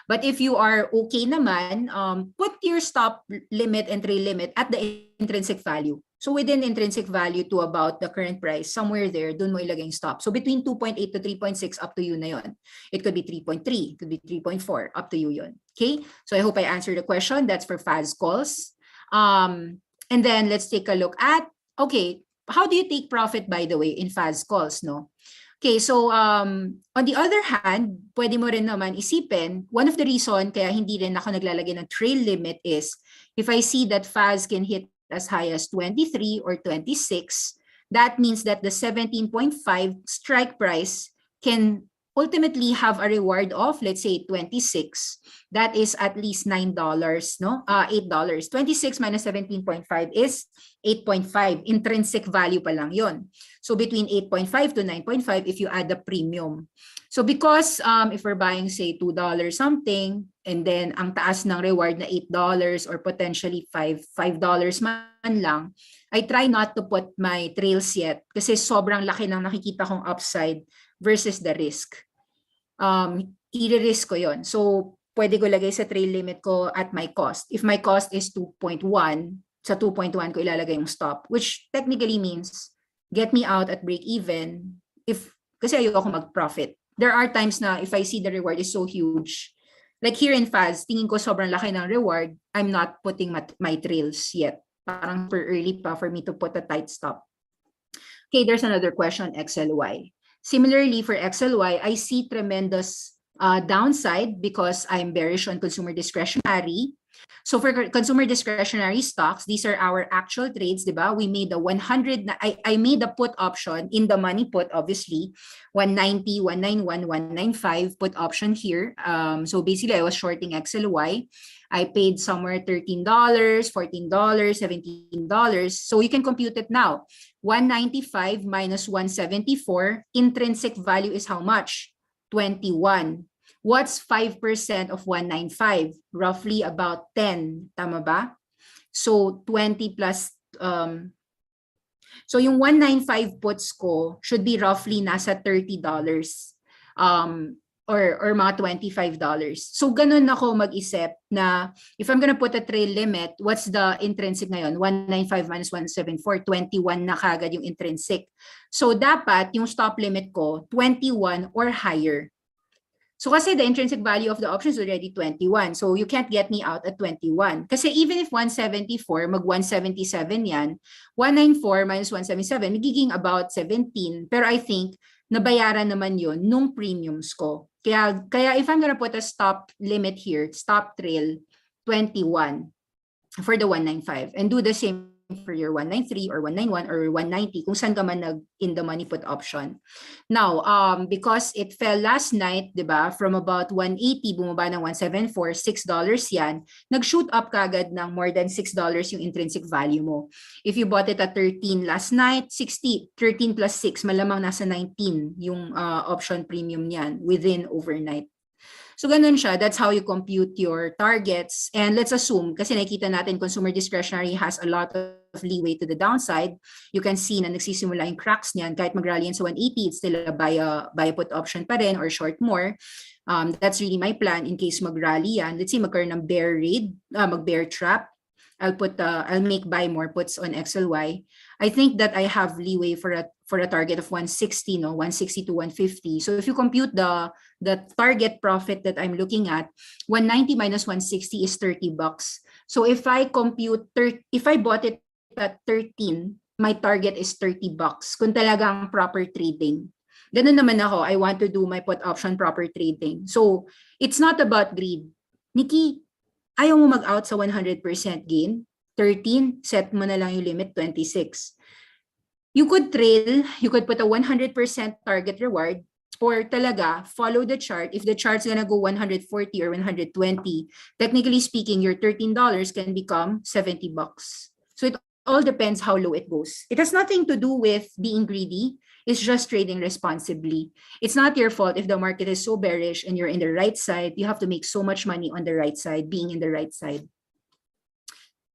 But if you are okay naman, put your stop limit and trail limit at the intrinsic value. So within intrinsic value to about the current price, somewhere there, dun mo ilagay yung stop. So between 2.8 to 3.6, up to you na yun. It could be 3.3, it could be 3.4, up to you yun. Okay? So I hope I answered the question. That's for FAS calls. And then let's take a look at, okay, how do you take profit, by the way, in FAS calls, no? Okay, so on the other hand, pwede mo rin naman isipin, one of the reason kaya hindi rin ako naglalagay ng trail limit is, if I see that FAS can hit as high as 23 or 26, that means that the 17.5 strike price can ultimately have a reward of, let's say, 26. That is at least $9, no? $8. 26 minus 17.5 is 8.5. Intrinsic value pa lang yon. So between 8.5 to 9.5 if you add the premium. So because if we're buying, say, $2 something, and then ang taas ng reward na $8 or potentially $5 man lang, I try not to put my trails yet kasi sobrang laki ng nakikita kong upside versus the risk. I-risk ko yon. So, pwede ko lagay sa trail limit ko at my cost. If my cost is 2.1, sa 2.1 ko ilalagay yung stop, which technically means get me out at break even kasi ayoko mag-profit. There are times na if I see the reward is so huge, like here in FAS, tingin ko sobrang laki ng reward, I'm not putting my trails yet. Parang per early pa for me to put a tight stop. Okay, there's another question, XLY. Similarly, for XLY, I see tremendous downside because I'm bearish on consumer discretionary. So for consumer discretionary stocks, these are our actual trades, diba? We made the 100, I made the put option in the money put, obviously, 190, 191, 195 put option here. So basically, I was shorting XLY. I paid somewhere $13, $14, $17. So you can compute it now. 195 minus 174, intrinsic value is how much? 21. What's 5% of 195? Roughly about 10. Tama ba? So 20 plus, so yung 195 puts ko should be roughly nasa $30. or mga $25. So ganun ako mag-isip na if I'm gonna put a trail limit, what's the intrinsic ngayon? 195 minus 174, 21 na kagad yung intrinsic. So dapat yung stop limit ko 21 or higher. So kasi the intrinsic value of the option is already 21. So you can't get me out at 21. Kasi even if 174, mag 177 yan, 194 minus 177, magiging about 17. Pero I think nabayaran naman yon nung premiums ko. Kaya if I'm gonna put a stop limit here, stop trail 21 for the 195 and do the same for your 193 or 191 or 190 kung saan ka man in the money put option. Now, because it fell last night, 'di ba, from about 180 bumaba ng 174, $6 yan, nag-shoot up kagad ng more than $6 yung intrinsic value mo. If you bought it at 13 last night, 60, 13 plus 6, malamang nasa 19 yung option premium niyan within overnight. So ganun siya, that's how you compute your targets. And let's assume, kasi nakita natin consumer discretionary has a lot of leeway to the downside. You can see na nagsisimula yung cracks niyan. Kahit mag-rally yan sa 180, it's still a buy a put option pa rin or short more. That's really my plan in case mag-rally yan. Let's say magkaroon ng bear raid, mag-bear trap. I'll make buy more puts on XLY. I think that I have leeway for a target of 160, 160 to 150. So if you compute the target profit that I'm looking at, 190 minus 160 is $30. So if I bought it at 13, my target is $30 kung talagang proper trading. Ganun naman ako, I want to do my put option proper trading. So it's not about greed. Nikki, ayaw mo mag-out sa 100% gain, 13, set mo na lang yung limit, 26. You could trail, you could put a 100% target reward, or talaga, follow the chart. If the chart's gonna go 140 or 120, technically speaking, your $13 can become $70. So it all depends how low it goes. It has nothing to do with being greedy. It's just trading responsibly. It's not your fault if the market is so bearish and you're in the right side. You have to make so much money on the right side, being in the right side.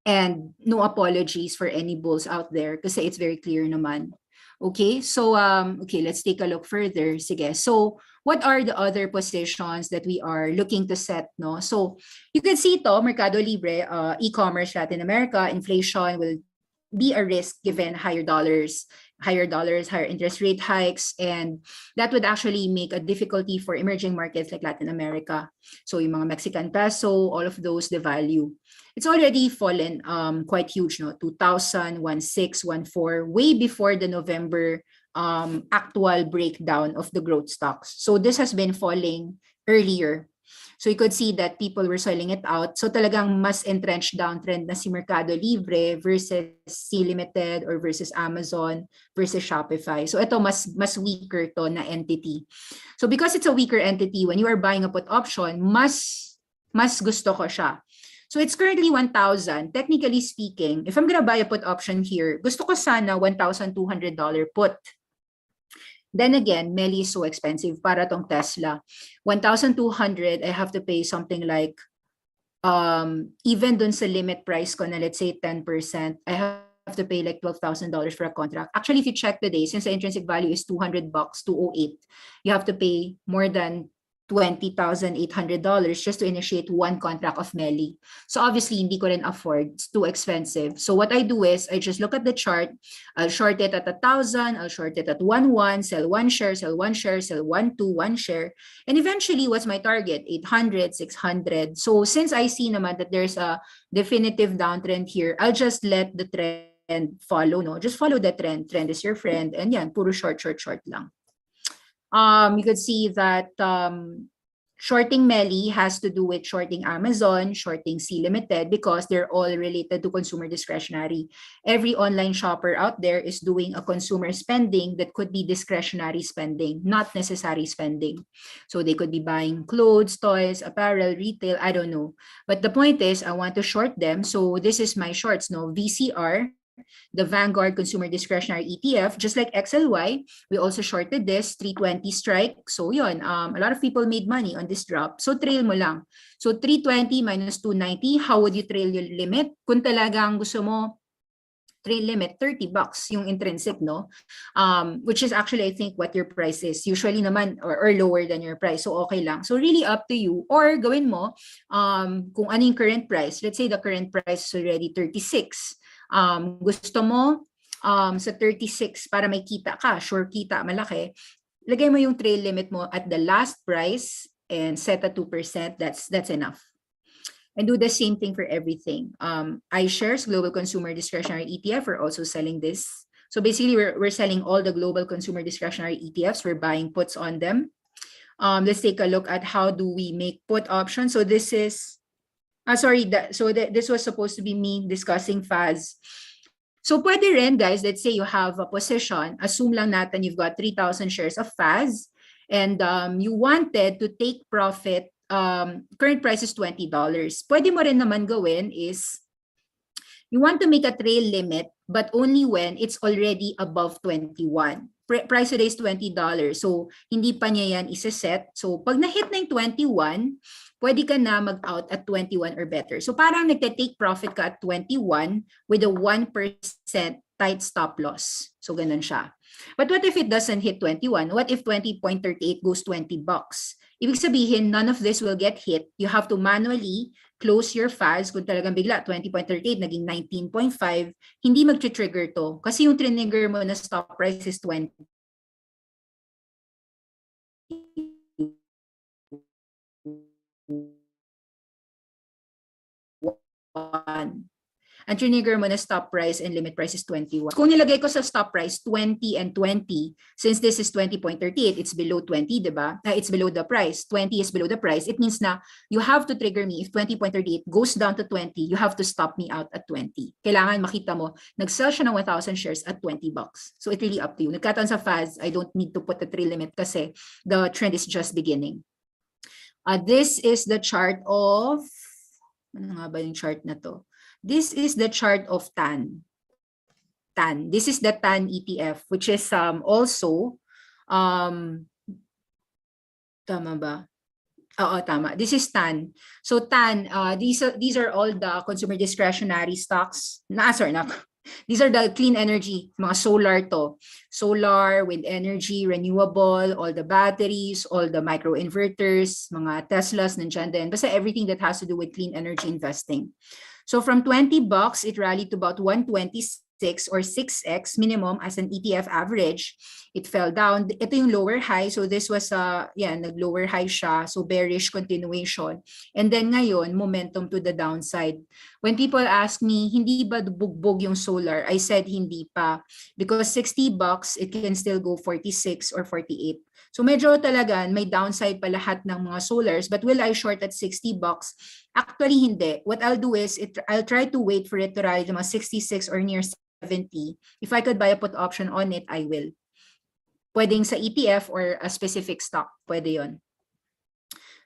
And no apologies for any bulls out there kasi it's very clear naman. Okay, so okay, let's take a look further. Sige. So what are the other positions that we are looking to set, no? So you can see to Mercado Libre, e-commerce Latin America, inflation will be a risk given higher dollars, higher interest rate hikes, and that would actually make a difficulty for emerging markets like Latin America. So yung mga Mexican peso, all of those, the value. It's already fallen quite huge, no? 2,000, 1,600, 1,400, way before the November actual breakdown of the growth stocks. So this has been falling earlier. So you could see that people were selling it out. So talagang mas entrenched downtrend na si Mercado Libre versus C Limited or versus Amazon versus Shopify. So ito mas weaker to na entity. So because it's a weaker entity, when you are buying a put option, mas gusto ko siya. So it's currently 1,000. Technically speaking, if I'm gonna buy a put option here, gusto ko sana $1,200 put. Then again, Meli is so expensive para tong Tesla. 1,200, I have to pay something like, even dun sa limit price ko na let's say 10%, I have to pay like $12,000 for a contract. Actually, if you check today, since the intrinsic value is $200, 208, you have to pay more than $20,800 just to initiate one contract of Meli. So obviously, hindi ko rin afford. It's too expensive. So what I do is I just look at the chart. I'll short it at 1,000. I'll short it at 1,1. Sell one share, sell one share, sell 1,2, one share. And eventually, what's my target? 800, 600. So since I see naman that there's a definitive downtrend here, I'll just let the trend follow. No, just follow the trend. Trend is your friend. And yan, puro short lang. You could see that shorting Meli has to do with shorting Amazon, shorting C Limited, because they're all related to consumer discretionary. Every online shopper out there is doing a consumer spending that could be discretionary spending, not necessary spending. So they could be buying clothes, toys, apparel, retail, I don't know. But the point is, I want to short them. So this is my shorts, no? VCR, the Vanguard Consumer Discretionary ETF, just like XLY, we also shorted this 320 strike. So yun, a lot of people made money on this drop. So trail mo lang. So 320 minus 290, how would you trail your limit? Kung talagang gusto mo trail limit, $30 yung intrinsic, no? Which is actually, I think, what your price is. Usually naman, or lower than your price. So, okay lang. So, really up to you. Or, gawin mo, kung ano yung current price. Let's say the current price is already 36. Gusto mo, sa 36 para may kita ka, sure kita, malaki, lagay mo yung trail limit mo at the last price and set a 2%. That's enough. And do the same thing for everything. iShares, Global Consumer Discretionary ETF, are also selling this. So basically, we're selling all the global consumer discretionary ETFs. We're buying puts on them. Let's take a look at how do we make put options. So this is, this was supposed to be me discussing FAS. So pwede rin, guys, let's say you have a position, assume lang natin you've got 3,000 shares of FAS, and you wanted to take profit, current price is $20. Pwede mo rin naman gawin is, you want to make a trail limit, but only when it's already above 21. Price today is $20. So, hindi pa niya yan isa-set. So, pag na-hit na yung 21, pwede ka na mag-out at 21 or better. So, parang nagte-take profit ka at 21 with a 1% tight stop loss. So, ganun siya. But what if it doesn't hit 21? What if 20.38 goes $20? Ibig sabihin, none of this will get hit. You have to manually close your FAS. Kung talagang bigla, 20.38, naging 19.5, hindi mag-trigger to. Kasi yung trigger mo na stop price is 20. Ang trigger mo na stop price and limit price is 21. Kung nilagay ko sa stop price 20 and 20, since this is 20.38, it's below 20, diba? It's below the price. 20 is below the price. It means na you have to trigger me. If 20.38 goes down to 20, you have to stop me out at 20. Kailangan makita mo, nag-sell siya ng 1,000 shares at $20. So it really up to you. Nagkataon sa FAS, I don't need to put the trail limit kasi the trend is just beginning. This is the chart of, ano nga ba yung chart na to? This is the chart of TAN. This is the TAN ETF, which is also, tama ba? Oo, tama. This is TAN. So TAN, these are all the consumer discretionary stocks. These are the clean energy, mga solar to. Solar, wind energy, renewable, all the batteries, all the microinverters, mga Teslas, nandiyan din. Basta everything that has to do with clean energy investing. So from $20, it rallied to about 126 or 6x minimum as an ETF average. It fell down. Ito yung lower high. So this was, nag-lower high siya. So bearish continuation. And then ngayon, momentum to the downside. When people ask me, hindi ba bugbog yung solar? I said hindi pa. Because $60, it can still go 46 or 48. So medyo talaga may downside pa lahat ng mga solars. But will I short at $60? Actually, hindi. What I'll do is, I'll try to wait for it to rally to mga 66 or near 70. If I could buy a put option on it, I will. Pwedeng sa ETF or a specific stock. Pwede yon.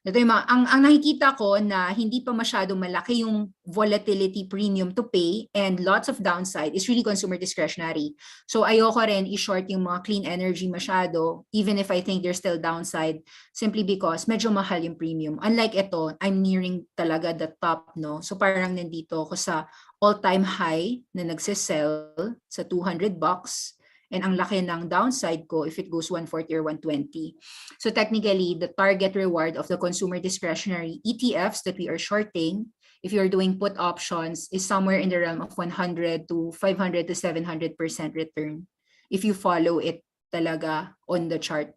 Ito yung ang nakikita ko na hindi pa masyadong malaki yung volatility premium to pay and lots of downside is really consumer discretionary. So ayoko rin i-short yung mga clean energy masyado, even if I think there's still downside, simply because medyo mahal yung premium. Unlike ito, I'm nearing talaga the top, no? So parang nandito ako sa all-time high na nagsisell sa $200. And ang laki ng downside ko if it goes 140 or 120. So technically, the target reward of the consumer discretionary ETFs that we are shorting, if you're doing put options, is somewhere in the realm of 100 to 500 to 700% return if you follow it talaga on the chart.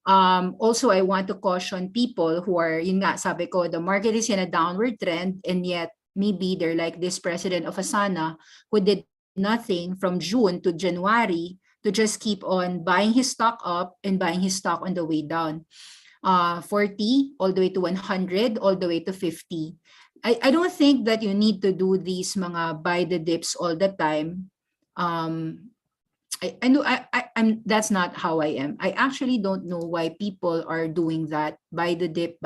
Also, I want to caution people who are, yun nga, sabi ko, the market is in a downward trend and yet maybe they're like this president of Asana who did nothing from June to January to just keep on buying his stock up and buying his stock on the way down. 40 all the way to 100 all the way to 50. I don't think that you need to do these mga buy the dips all the time. I know I'm that's not how I am. I actually don't know why people are doing that. Buy the dip.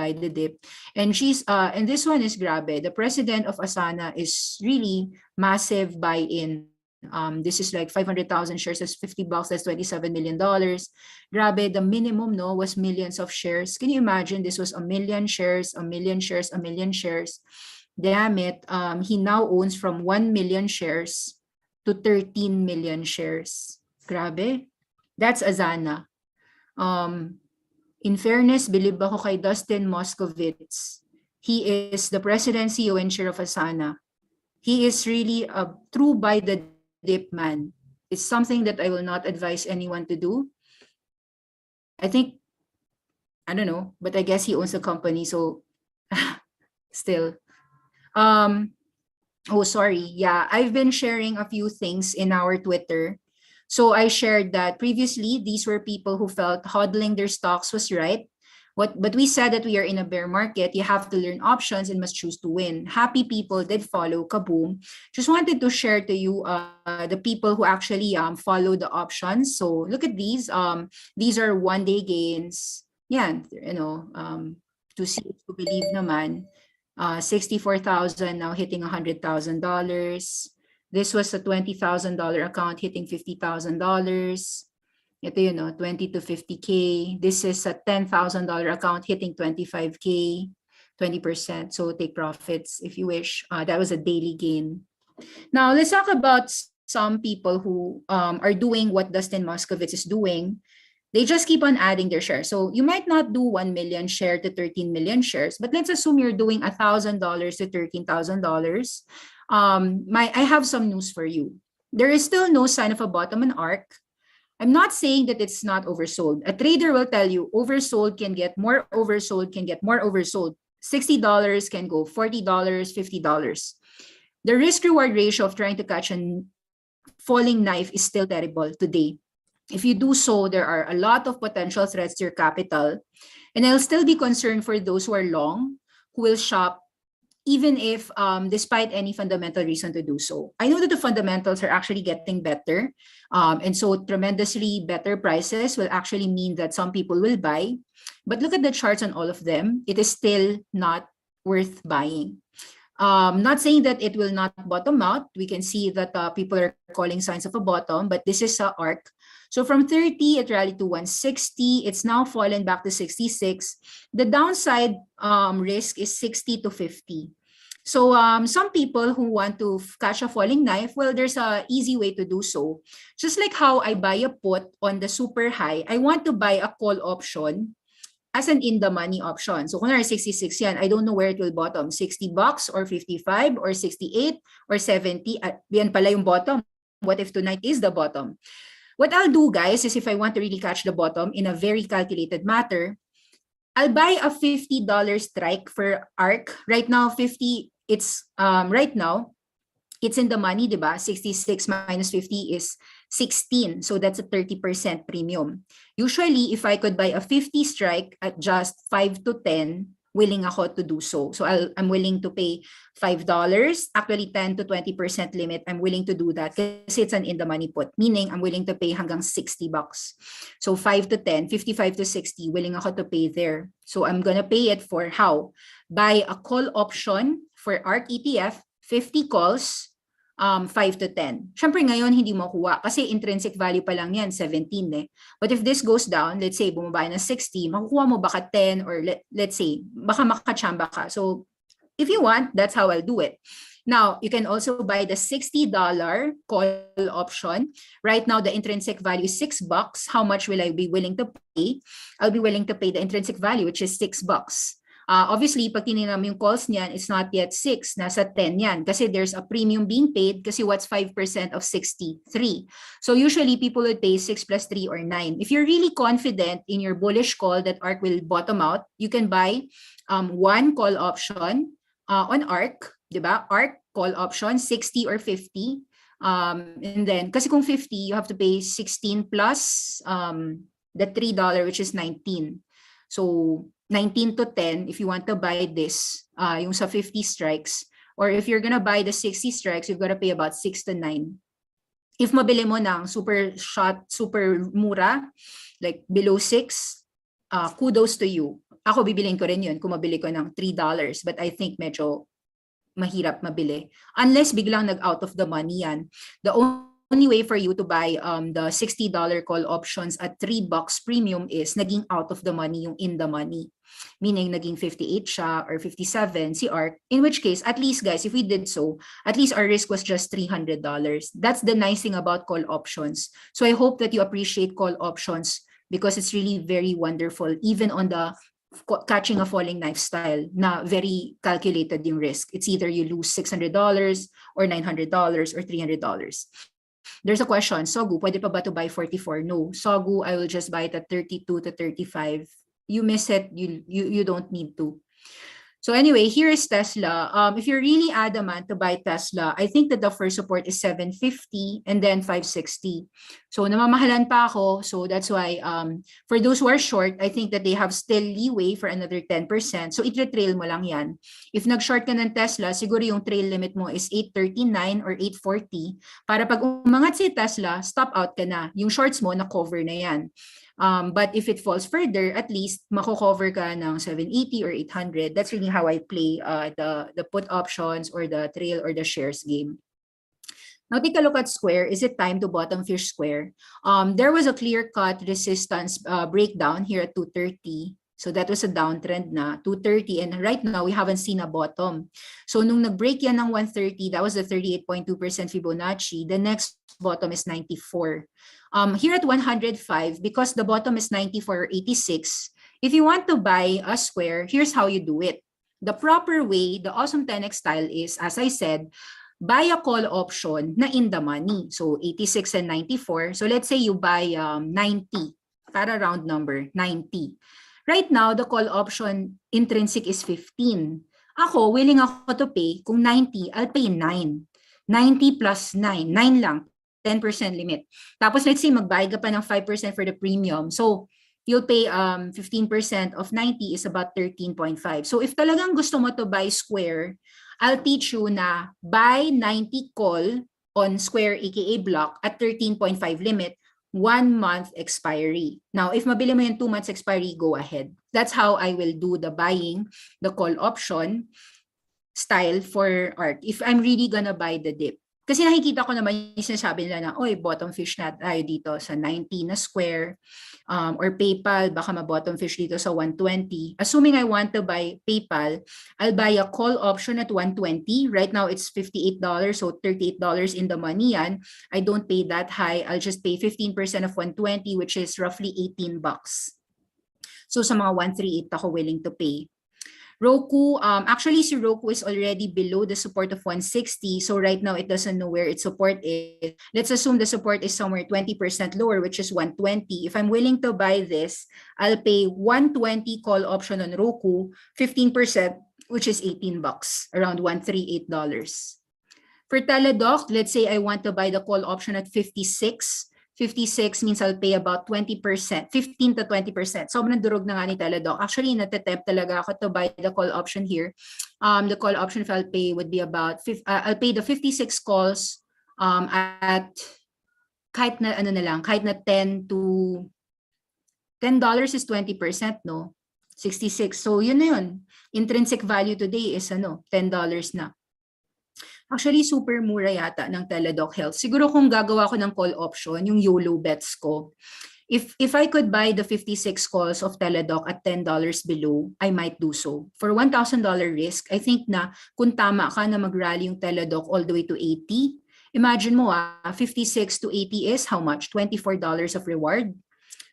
And and this one is grabe. The president of Asana is really massive buy-in. This is like 500,000 shares. That's $50. That's $27 million. Grabe, the minimum was millions of shares. Can you imagine? This was a million shares. Damn it. He now owns from 1 million shares to 13 million shares. Grabe. That's Azana. In fairness, believe ako kay Dustin Moskovitz. He is the president, CEO, and chair of Asana. He is really a true by the dip man. It's something that I will not advise anyone to do. I think, I don't know, but I guess he owns the company, so still. Oh, sorry. Yeah, I've been sharing a few things in our Twitter. So I shared that previously, these were people who felt hodling their stocks was right. But we said that we are in a bear market. You have to learn options and must choose to win. Happy people did follow, kaboom. Just wanted to share to you the people who actually follow the options. So look at these. These are one-day gains. Yeah, to see, to believe naman. 64,000 now hitting $100,000. This was a $20,000 account hitting $50,000. Ito 20 to 50K. This is a $10,000 account hitting 25K, 20%. So take profits if you wish. That was a daily gain. Now let's talk about some people who are doing what Dustin Moskovitz is doing. They just keep on adding their shares. So you might not do 1 million share to 13 million shares, but let's assume you're doing $1,000 to $13,000. I have some news for you. There is still no sign of a bottom and arc. I'm not saying that it's not oversold. A trader will tell you oversold can get more oversold, can get more oversold. $60 can go $40, $50. The risk-reward ratio of trying to catch a falling knife is still terrible today. If you do so, there are a lot of potential threats to your capital. And I'll still be concerned for those who are long, who will shop even if despite any fundamental reason to do so. I know that the fundamentals are actually getting better. And so tremendously better prices will actually mean that some people will buy. But look at the charts on all of them. It is still not worth buying. Not saying that it will not bottom out. We can see that people are calling signs of a bottom, but this is an arc. So from 30, it rallied to 160. It's now fallen back to 66. The downside risk is 60 to 50. So some people who want to catch a falling knife, well, there's an easy way to do so. Just like how I buy a put on the super high, I want to buy a call option as an in-the-money option. So kung 66 yan, I don't know where it will bottom. $60 or 55 or 68 or 70. Yan pala yung bottom. What if tonight is the bottom? What I'll do, guys, is if I want to really catch the bottom in a very calculated manner, I'll buy a $50 strike for ARC. Right now, 50, it's right now, it's in the money, diba? 66 minus 50 is 16. So that's a 30% premium. Usually, if I could buy a 50 strike at just 5 to 10, willing ako to do so. So I'm willing to pay $5, actually 10 to 20% limit. I'm willing to do that kasi it's an in-the-money put, meaning I'm willing to pay hanggang $60. So 5 to 10, 55 to 60, willing ako to pay there. So I'm gonna pay it for how? Buy a call option for ARC ETF, 50 calls, 5 to 10. Syempre ngayon hindi mo kuha kasi intrinsic value pa lang yan, 17 eh. But if this goes down, let's say bumaba na 60, makukuha mo baka 10 or let's say baka makachamba ka. So if you want, that's how I'll do it. Now, you can also buy the $60 call option. Right now, the intrinsic value is $6. How much will I be willing to pay? I'll be willing to pay the intrinsic value, which is $6. Obviously, pag tinignan mo yung calls niyan, it's not yet 6, nasa 10 yan. Kasi there's a premium being paid kasi what's 5% of 63? So usually, people would pay 6 plus 3 or 9. If you're really confident in your bullish call that ARC will bottom out, you can buy one call option on ARC, diba? ARC call option, 60 or 50. And then, kasi kung 50, you have to pay 16 plus the $3, which is 19. So 19 to 10 if you want to buy this, yung sa 50 strikes. Or if you're gonna buy the 60 strikes, you've got to pay about 6 to 9. If mabili mo ng super shot, super mura, like below 6, kudos to you. Ako bibilin ko rin yun kung mabili ko ng $3. But I think medyo mahirap mabili. Unless biglang nag-out of the money yan. The only way for you to buy the $60 call options at $3 premium is naging out of the money yung in the money. Meaning naging 58 siya or 57 si ARC, in which case, at least guys, if we did so, at least our risk was just $300. That's the nice thing about call options. So I hope that you appreciate call options because it's really very wonderful, even on the catching a falling knife style na very calculated yung risk. It's either you lose $600 or $900 or $300. There's a question, Sogu, pwede pa ba to buy 44? No. Sogu, I will just buy it at 32 to 35. You miss it, you don't need to. So anyway, here is Tesla. If you're really adamant to buy Tesla, I think that the first support is 750 and then 560. So namamahalan pa ako. So that's why for those who are short, I think that they have still leeway for another 10%. So itra-trail mo lang yan. If nag-short ka ng Tesla, siguro yung trail limit mo is 839 or 840. Para pag umangat si Tesla, stop out ka na. Yung shorts mo, na-cover na yan. But if it falls further, at least mako-cover ka ng 780 or 800. That's really how I play the put options or the trail or the shares game. Now take a look at Square. Is it time to bottom fish Square? There was a clear-cut resistance breakdown here at 230. So that was a downtrend na 230, and right now we haven't seen a bottom. So nung nag-break yan ng 130, that was the 38.2% Fibonacci. The next bottom is 94. Here at 105, because the bottom is 94 or 86, if you want to buy a Square, here's how you do it. The proper way, the awesome 10x style is, as I said, buy a call option na in the money. So 86 and 94. So let's say you buy 90, para round number, 90. Right now, the call option intrinsic is 15. Ako, willing ako to pay. Kung 90, I'll pay 9. 90 plus 9. 9 lang. 10% limit. Tapos let's say magbayad ka pa ng 5% for the premium. So you'll pay 15% of 90 is about 13.5. So if talagang gusto mo to buy Square, I'll teach you na buy 90 call on Square aka block at 13.5 limit. 1 month expiry. Now, if mabili mo yung 2 months expiry, go ahead. That's how I will do the buying, the call option style for ARC. If I'm really gonna buy the dip. Kasi nakikita ko naman yung sinasabi nila na, oy, bottom fish na tayo dito sa 90 na Square. Or PayPal, baka ma-bottom fish dito sa 120. Assuming I want to buy PayPal, I'll buy a call option at 120. Right now, it's $58, so $38 in the money yan. I don't pay that high. I'll just pay 15% of 120, which is roughly $18. So sa mga 138 ako willing to pay. Roku, actually si Roku is already below the support of 160. So right now it doesn't know where its support is. Let's assume the support is somewhere 20% lower, which is 120. If I'm willing to buy this, I'll pay 120 call option on Roku, 15%, which is $18, around $138. For Teladoc, let's say I want to buy the call option at 56. 56 means I'll pay about 20%, 15 to 20%. Sobrang durog na nga ni Teladoc. Actually, natetep talaga ako to buy the call option here. The call option if I'll pay would be about, I'll pay the 56 calls at kahit na ano na lang, kahit na $10 is 20%, no? 66. So yun na yun. Intrinsic value today is ano, $10 na. Actually, super mura yata ng Teladoc Health. Siguro kung gagawa ko ng call option, yung YOLO bets ko, if I could buy the 56 calls of Teladoc at $10 below, I might do so. For $1,000 risk, I think na kung tama ka na mag-rally yung Teladoc all the way to 80, imagine mo 56 to 80 is how much? $24 of reward.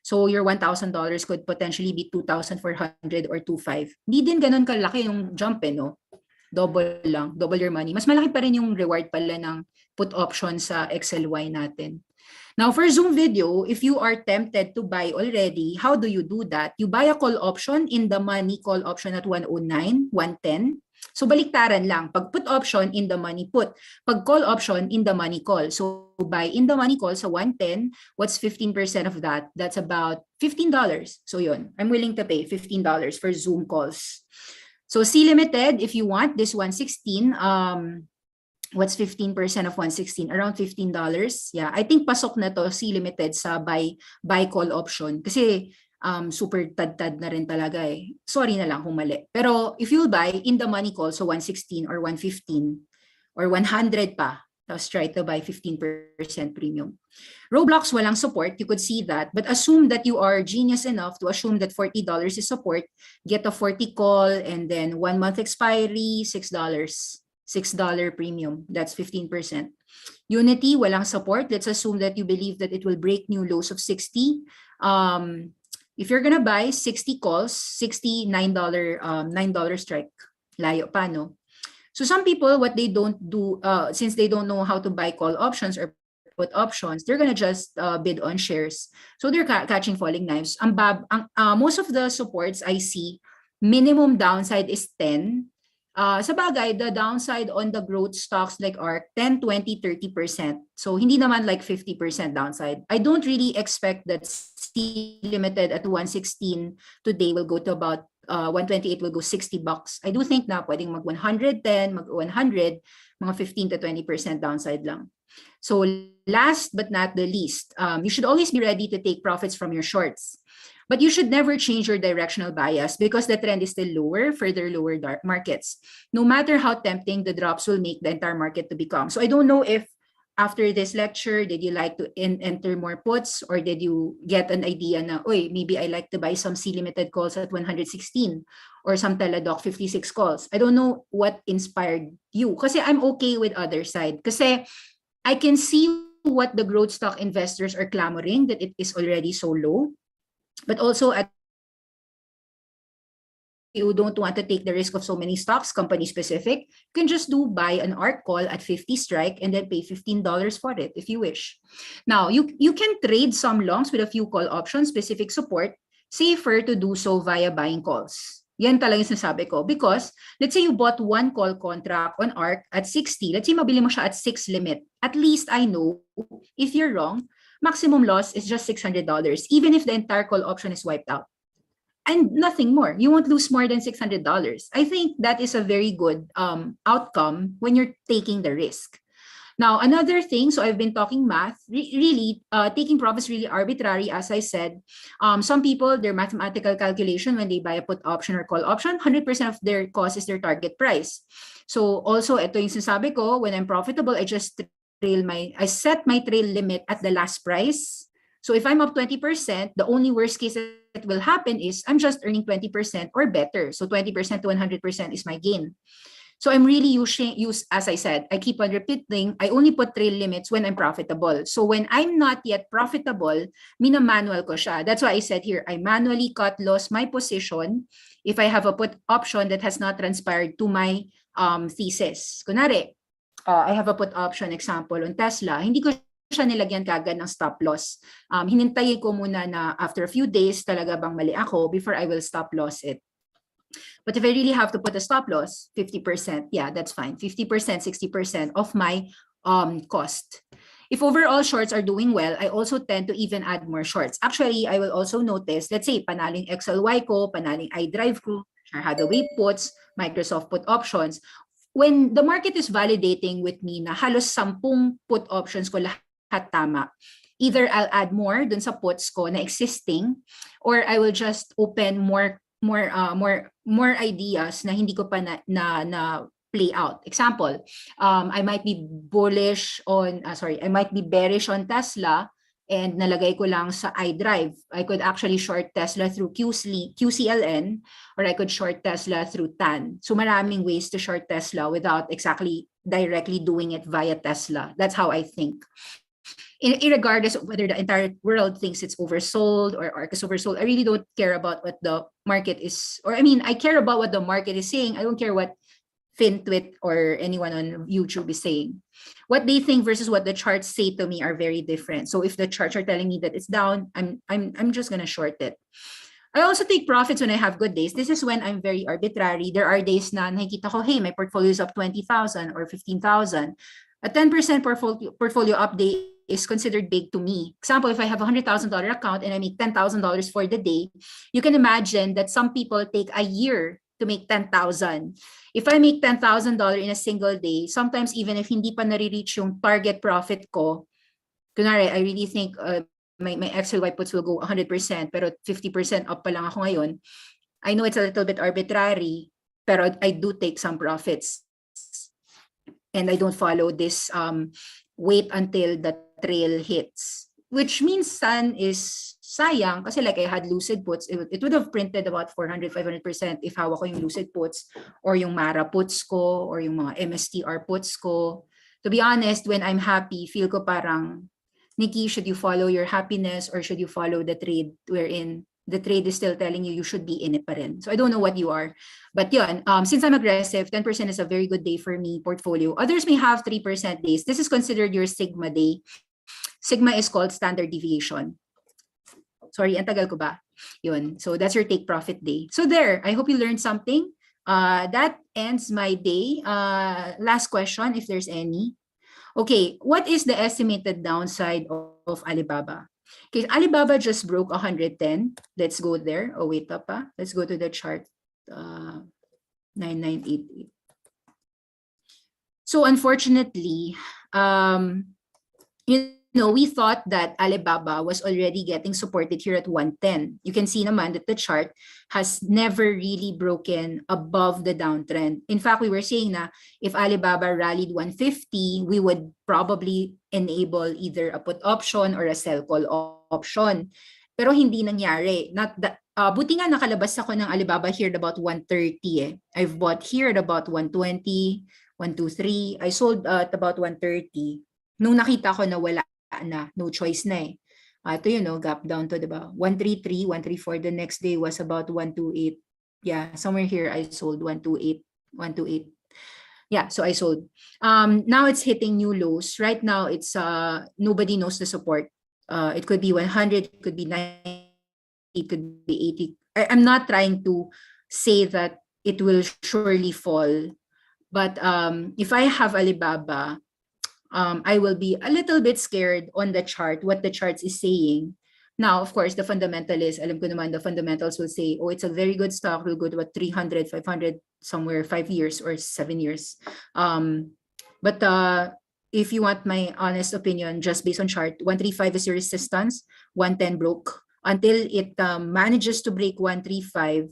So your $1,000 could potentially be 2,400 or 2,500. Hindi din ganun kalaki yung jump no? Double lang, double your money. Mas malaki pa rin yung reward pala ng put option sa XLY natin. Now, for Zoom video, if you are tempted to buy already, how do you do that? You buy a call option in the money call option at 109, 110. So, baliktaran lang. Pag put option, in the money put. Pag call option, in the money call. So, buy in the money call sa 110. What's 15% of that? That's about $15. So, yun. I'm willing to pay $15 for Zoom calls. So C limited, if you want this 116, what's 15% of 116? Around $15. Yeah, I think pasok na to C limited sa buy call option kasi super tad-tad na rin talaga eh. Sorry na lang kung mali. Pero if you'll buy in the money call, so 116 or 115 or 100 pa, Tapos try to buy 15% premium. Roblox, walang support. You could see that. But assume that you are genius enough to assume that $40 is support. Get a 40 call and then 1 month expiry, $6. $6 premium. That's 15%. Unity, walang support. Let's assume that you believe that it will break new lows of 60. If you're gonna buy 60 calls, $69 $9 strike. Layo pa, no? So some people, what they don't do, since they don't know how to buy call options or put options, they're gonna just bid on shares. So they're catching falling knives. Most of the supports I see, minimum downside is 10. Sa bagay, the downside on the growth stocks like ARK, 10, 20, 30%. So hindi naman like 50% downside. I don't really expect that C Limited at 116 today will go to about 128 will go $60. I do think na pwedeng mag 110, mag 100, mga 15 to 20% downside lang. So last but not the least, you should always be ready to take profits from your shorts. But you should never change your directional bias because the trend is still lower, further lower markets. No matter how tempting the drops will make the entire market to become. So I don't know if after this lecture, did you like to enter more puts or did you get an idea na, oy, maybe I like to buy some C Limited calls at 116 or some Teladoc 56 calls. I don't know what inspired you. Kasi I'm okay with other side. Kasi I can see what the growth stock investors are clamoring that it is already so low. But also at you don't want to take the risk of so many stocks, company specific, you can just buy an ARK call at 50 strike and then pay $15 for it if you wish. Now, you can trade some longs with a few call options, specific support, safer to do so via buying calls. Yan talaga yung sinasabi ko. Because, let's say you bought one call contract on ARK at 60. Let's say mabili mo siya at 6 limit. At least I know, if you're wrong, maximum loss is just $600, even if the entire call option is wiped out. And nothing more. You won't lose more than $600. I think that is a very good outcome when you're taking the risk. Now, another thing, so I've been talking math, really, taking profits really arbitrary, as I said. Some people, their mathematical calculation when they buy a put option or call option, 100% of their cost is their target price. So also, ito yung sinasabi ko, when I'm profitable, I set my trail limit at the last price. So if I'm up 20%, the only worst case that will happen is I'm just earning 20% or better. So 20% to 100% is my gain. So I'm really as I said, I keep on repeating, I only put trail limits when I'm profitable. So when I'm not yet profitable, minamanual ko siya. That's why I said here, I manually cut loss my position if I have a put option that has not transpired to my thesis. Kunwari, I have a put option example on Tesla, hindi ko siya nilagyan kagad ng stop loss. Hinintay ko muna na after a few days talaga bang mali ako before I will stop loss it. But if I really have to put a stop loss, 50%, yeah, that's fine. 50%, 60% of my cost. If overall shorts are doing well, I also tend to even add more shorts. Actually, I will also notice, let's say, panaling XLY ko, panaling iDrive ko, Hathaway puts, Microsoft put options. When the market is validating with me na halos 10 put options ko lahat tama, either I'll add more dun sa puts ko na existing, or I will just open more ideas na hindi ko pa na play out. Example, I might be I might be bearish on Tesla and nalagay ko lang sa iDrive. I could actually short Tesla through QCLN, or I could short Tesla through TAN. So maraming ways to short Tesla without exactly directly doing it via Tesla. That's how I think. Irregardless of whether the entire world thinks it's oversold or ARK is oversold, I really don't care about what the market is, I care about what the market is saying. I don't care what FinTwit or anyone on YouTube is saying. What they think versus what the charts say to me are very different. So if the charts are telling me that it's down, I'm just gonna short it. I also take profits when I have good days. This is when I'm very arbitrary. There are days na nakikita ko, hey, my portfolio is up 20,000 or 15,000. A 10% portfolio update is considered big to me. Example, if I have a $100,000 account and I make $10,000 for the day, you can imagine that some people take a year to make $10,000. If I make $10,000 in a single day, sometimes even if hindi pa nare-reach yung target profit ko, kunwari, I really think my XLY puts will go 100%, pero 50% up pa lang ako ngayon. I know it's a little bit arbitrary, pero I do take some profits. and I don't follow this wait until the trail hits, which means sun is sayang kasi like I had lucid puts, it would have printed about 400, 500% if hawak ko yung lucid puts or yung Mara puts ko or yung mga MSTR puts ko. To be honest, when I'm happy, feel ko parang, Nikki, should you follow your happiness or should you follow the trade wherein the trade is still telling you you should be in it pa rin. So I don't know what you are. But yun, since I'm aggressive, 10% is a very good day for me portfolio. Others may have 3% days. This is considered your sigma day. Sigma is called standard deviation. Sorry, ang tagal ko ba? Yun. So that's your take profit day. So there, I hope you learned something. That ends my day. Last question, if there's any. Okay, what is the estimated downside of Alibaba? Okay, Alibaba just broke 110. Let's go there. Oh, wait up. Let's go to the chart. 9988. So unfortunately, we thought that Alibaba was already getting supported here at 110. You can see naman that the chart has never really broken above the downtrend. In fact, we were saying na if Alibaba rallied 150, we would probably enable either a put option or a sell call option. Pero hindi nangyari. Buti nga nakalabas ako ng Alibaba here at about 130 eh. I've bought here at about 120, 123. I sold at about 130. Nung nakita ko na wala na, no choice na eh. Ito gap down to, diba? 133, 134. The next day was about 128. Yeah, somewhere here I sold 128, 128. Yeah, so I sold. Now it's hitting new lows. Right now it's nobody knows the support. It could be 100, it could be 90, it could be 80. I'm not trying to say that it will surely fall, but if I have Alibaba, I will be a little bit scared on the chart, what the chart is saying. Now, of course, the fundamentalists, alam ko naman, the fundamentals will say, oh, it's a very good stock, will go to what, 300, 500, somewhere 5 years or 7 years. But if you want my honest opinion, just based on chart, 135 is your resistance, 110 broke. Until it manages to break 135,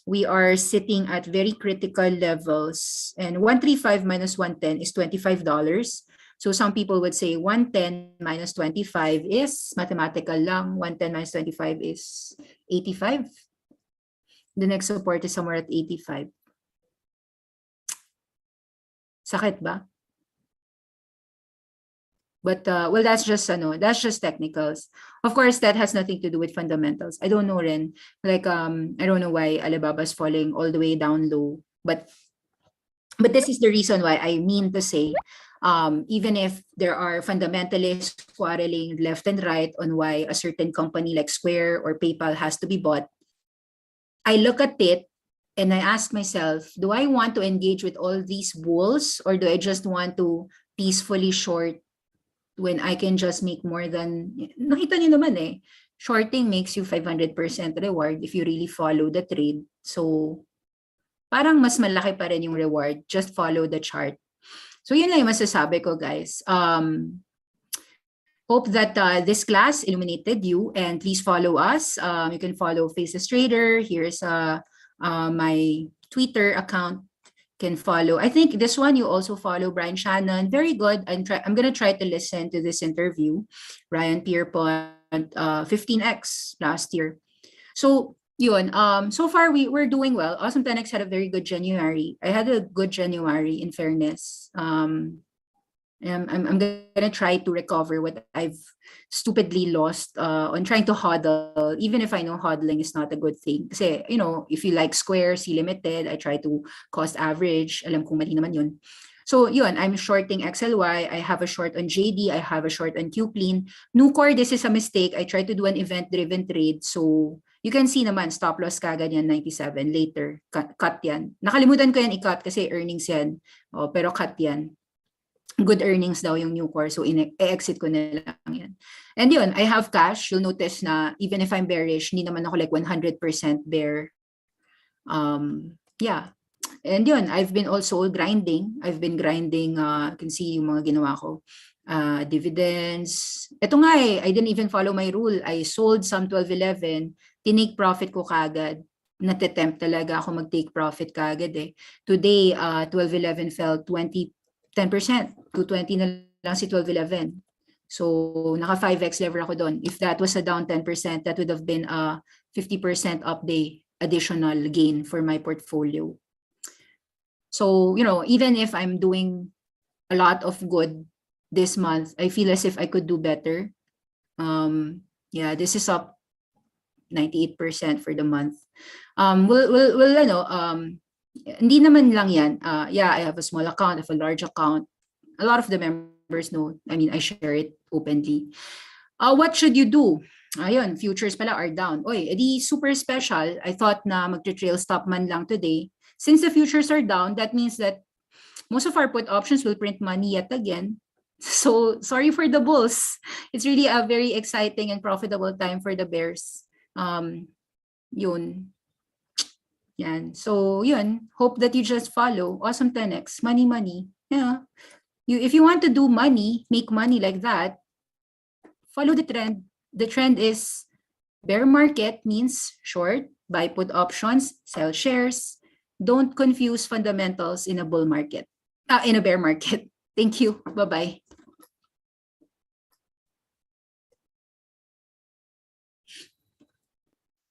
we are sitting at very critical levels. And 135 minus 110 is $25. So some people would say 110 minus 25 is mathematical lang. 110 minus 25 is 85. The next support is somewhere at 85. Sakit ba? But well, that's just technicals. Of course, that has nothing to do with fundamentals. I don't know rin. Like I don't know why Alibaba is falling all the way down low. But this is the reason why I mean to say, even if there are fundamentalists quarreling left and right on why a certain company like Square or PayPal has to be bought, I look at it and I ask myself, do I want to engage with all these bulls or do I just want to peacefully short when I can just make more than, nakita niyo naman eh, shorting makes you 500% reward if you really follow the trade. So, parang mas malaki pa rin yung reward. Just follow the chart. So, yun lang yung masasabi ko, guys. Hope that this class illuminated you and please follow us. You can follow Faces Trader. Here's my Twitter account. Can follow. I think this one you also follow Brian Shannon. Very good. I'm gonna try to listen to this interview. Ryan Pierpont, 15x last year. So yun. So far we're doing well. Awesome 10x had a very good January. I had a good January in fairness. I'm gonna try to recover what I've stupidly lost on trying to hodl, even if I know hodling is not a good thing. Kasi, if you like Square, C Limited, I try to cost average. Alam kong mali naman yun. So yun, I'm shorting XLY. I have a short on JD. I have a short on QClean. Nucor, this is a mistake. I tried to do an event-driven trade. So you can see naman, stop loss kagad yan, 97. Later, cut yan. Nakalimutan ko yan i-cut kasi earnings yan. Pero cut yan. Good earnings daw yung Nucor, so i-exit ko na lang yan. And yun, I have cash. You'll notice na even if I'm bearish, hindi naman ako like 100% bear. Yeah. And yun, I've been also grinding. I've been grinding, you can see yung mga ginawa ko. Dividends. Ito nga I didn't even follow my rule. I sold some 12-11. Tinake profit ko kagad. Natitempt talaga ako mag-take profit kagad eh. Today, 12-11 fell 20 10%. 220 na lang si 1211. So, naka 5x lever ako doon. If that was a down 10%, that would have been a 50% up day additional gain for my portfolio. So, even if I'm doing a lot of good this month, I feel as if I could do better. This is up 98% for the month. Hindi naman lang yan. I have a small account, I have a large account. A lot of the members know. I mean, I share it openly. What should you do? Ayun, futures pala are down. Oy, edi super special. I thought na magtra-trail stop man lang today. Since the futures are down, that means that most of our put options will print money yet again. So sorry for the bulls. It's really a very exciting and profitable time for the bears. Yun. Yan. So yun, hope that you just follow. Awesome 10x. Money. Yeah. If you want to do money, make money like that, follow the trend. The trend is bear market means short, buy put options, sell shares. Don't confuse fundamentals in a bull market. In a bear market. Thank you. Bye-bye.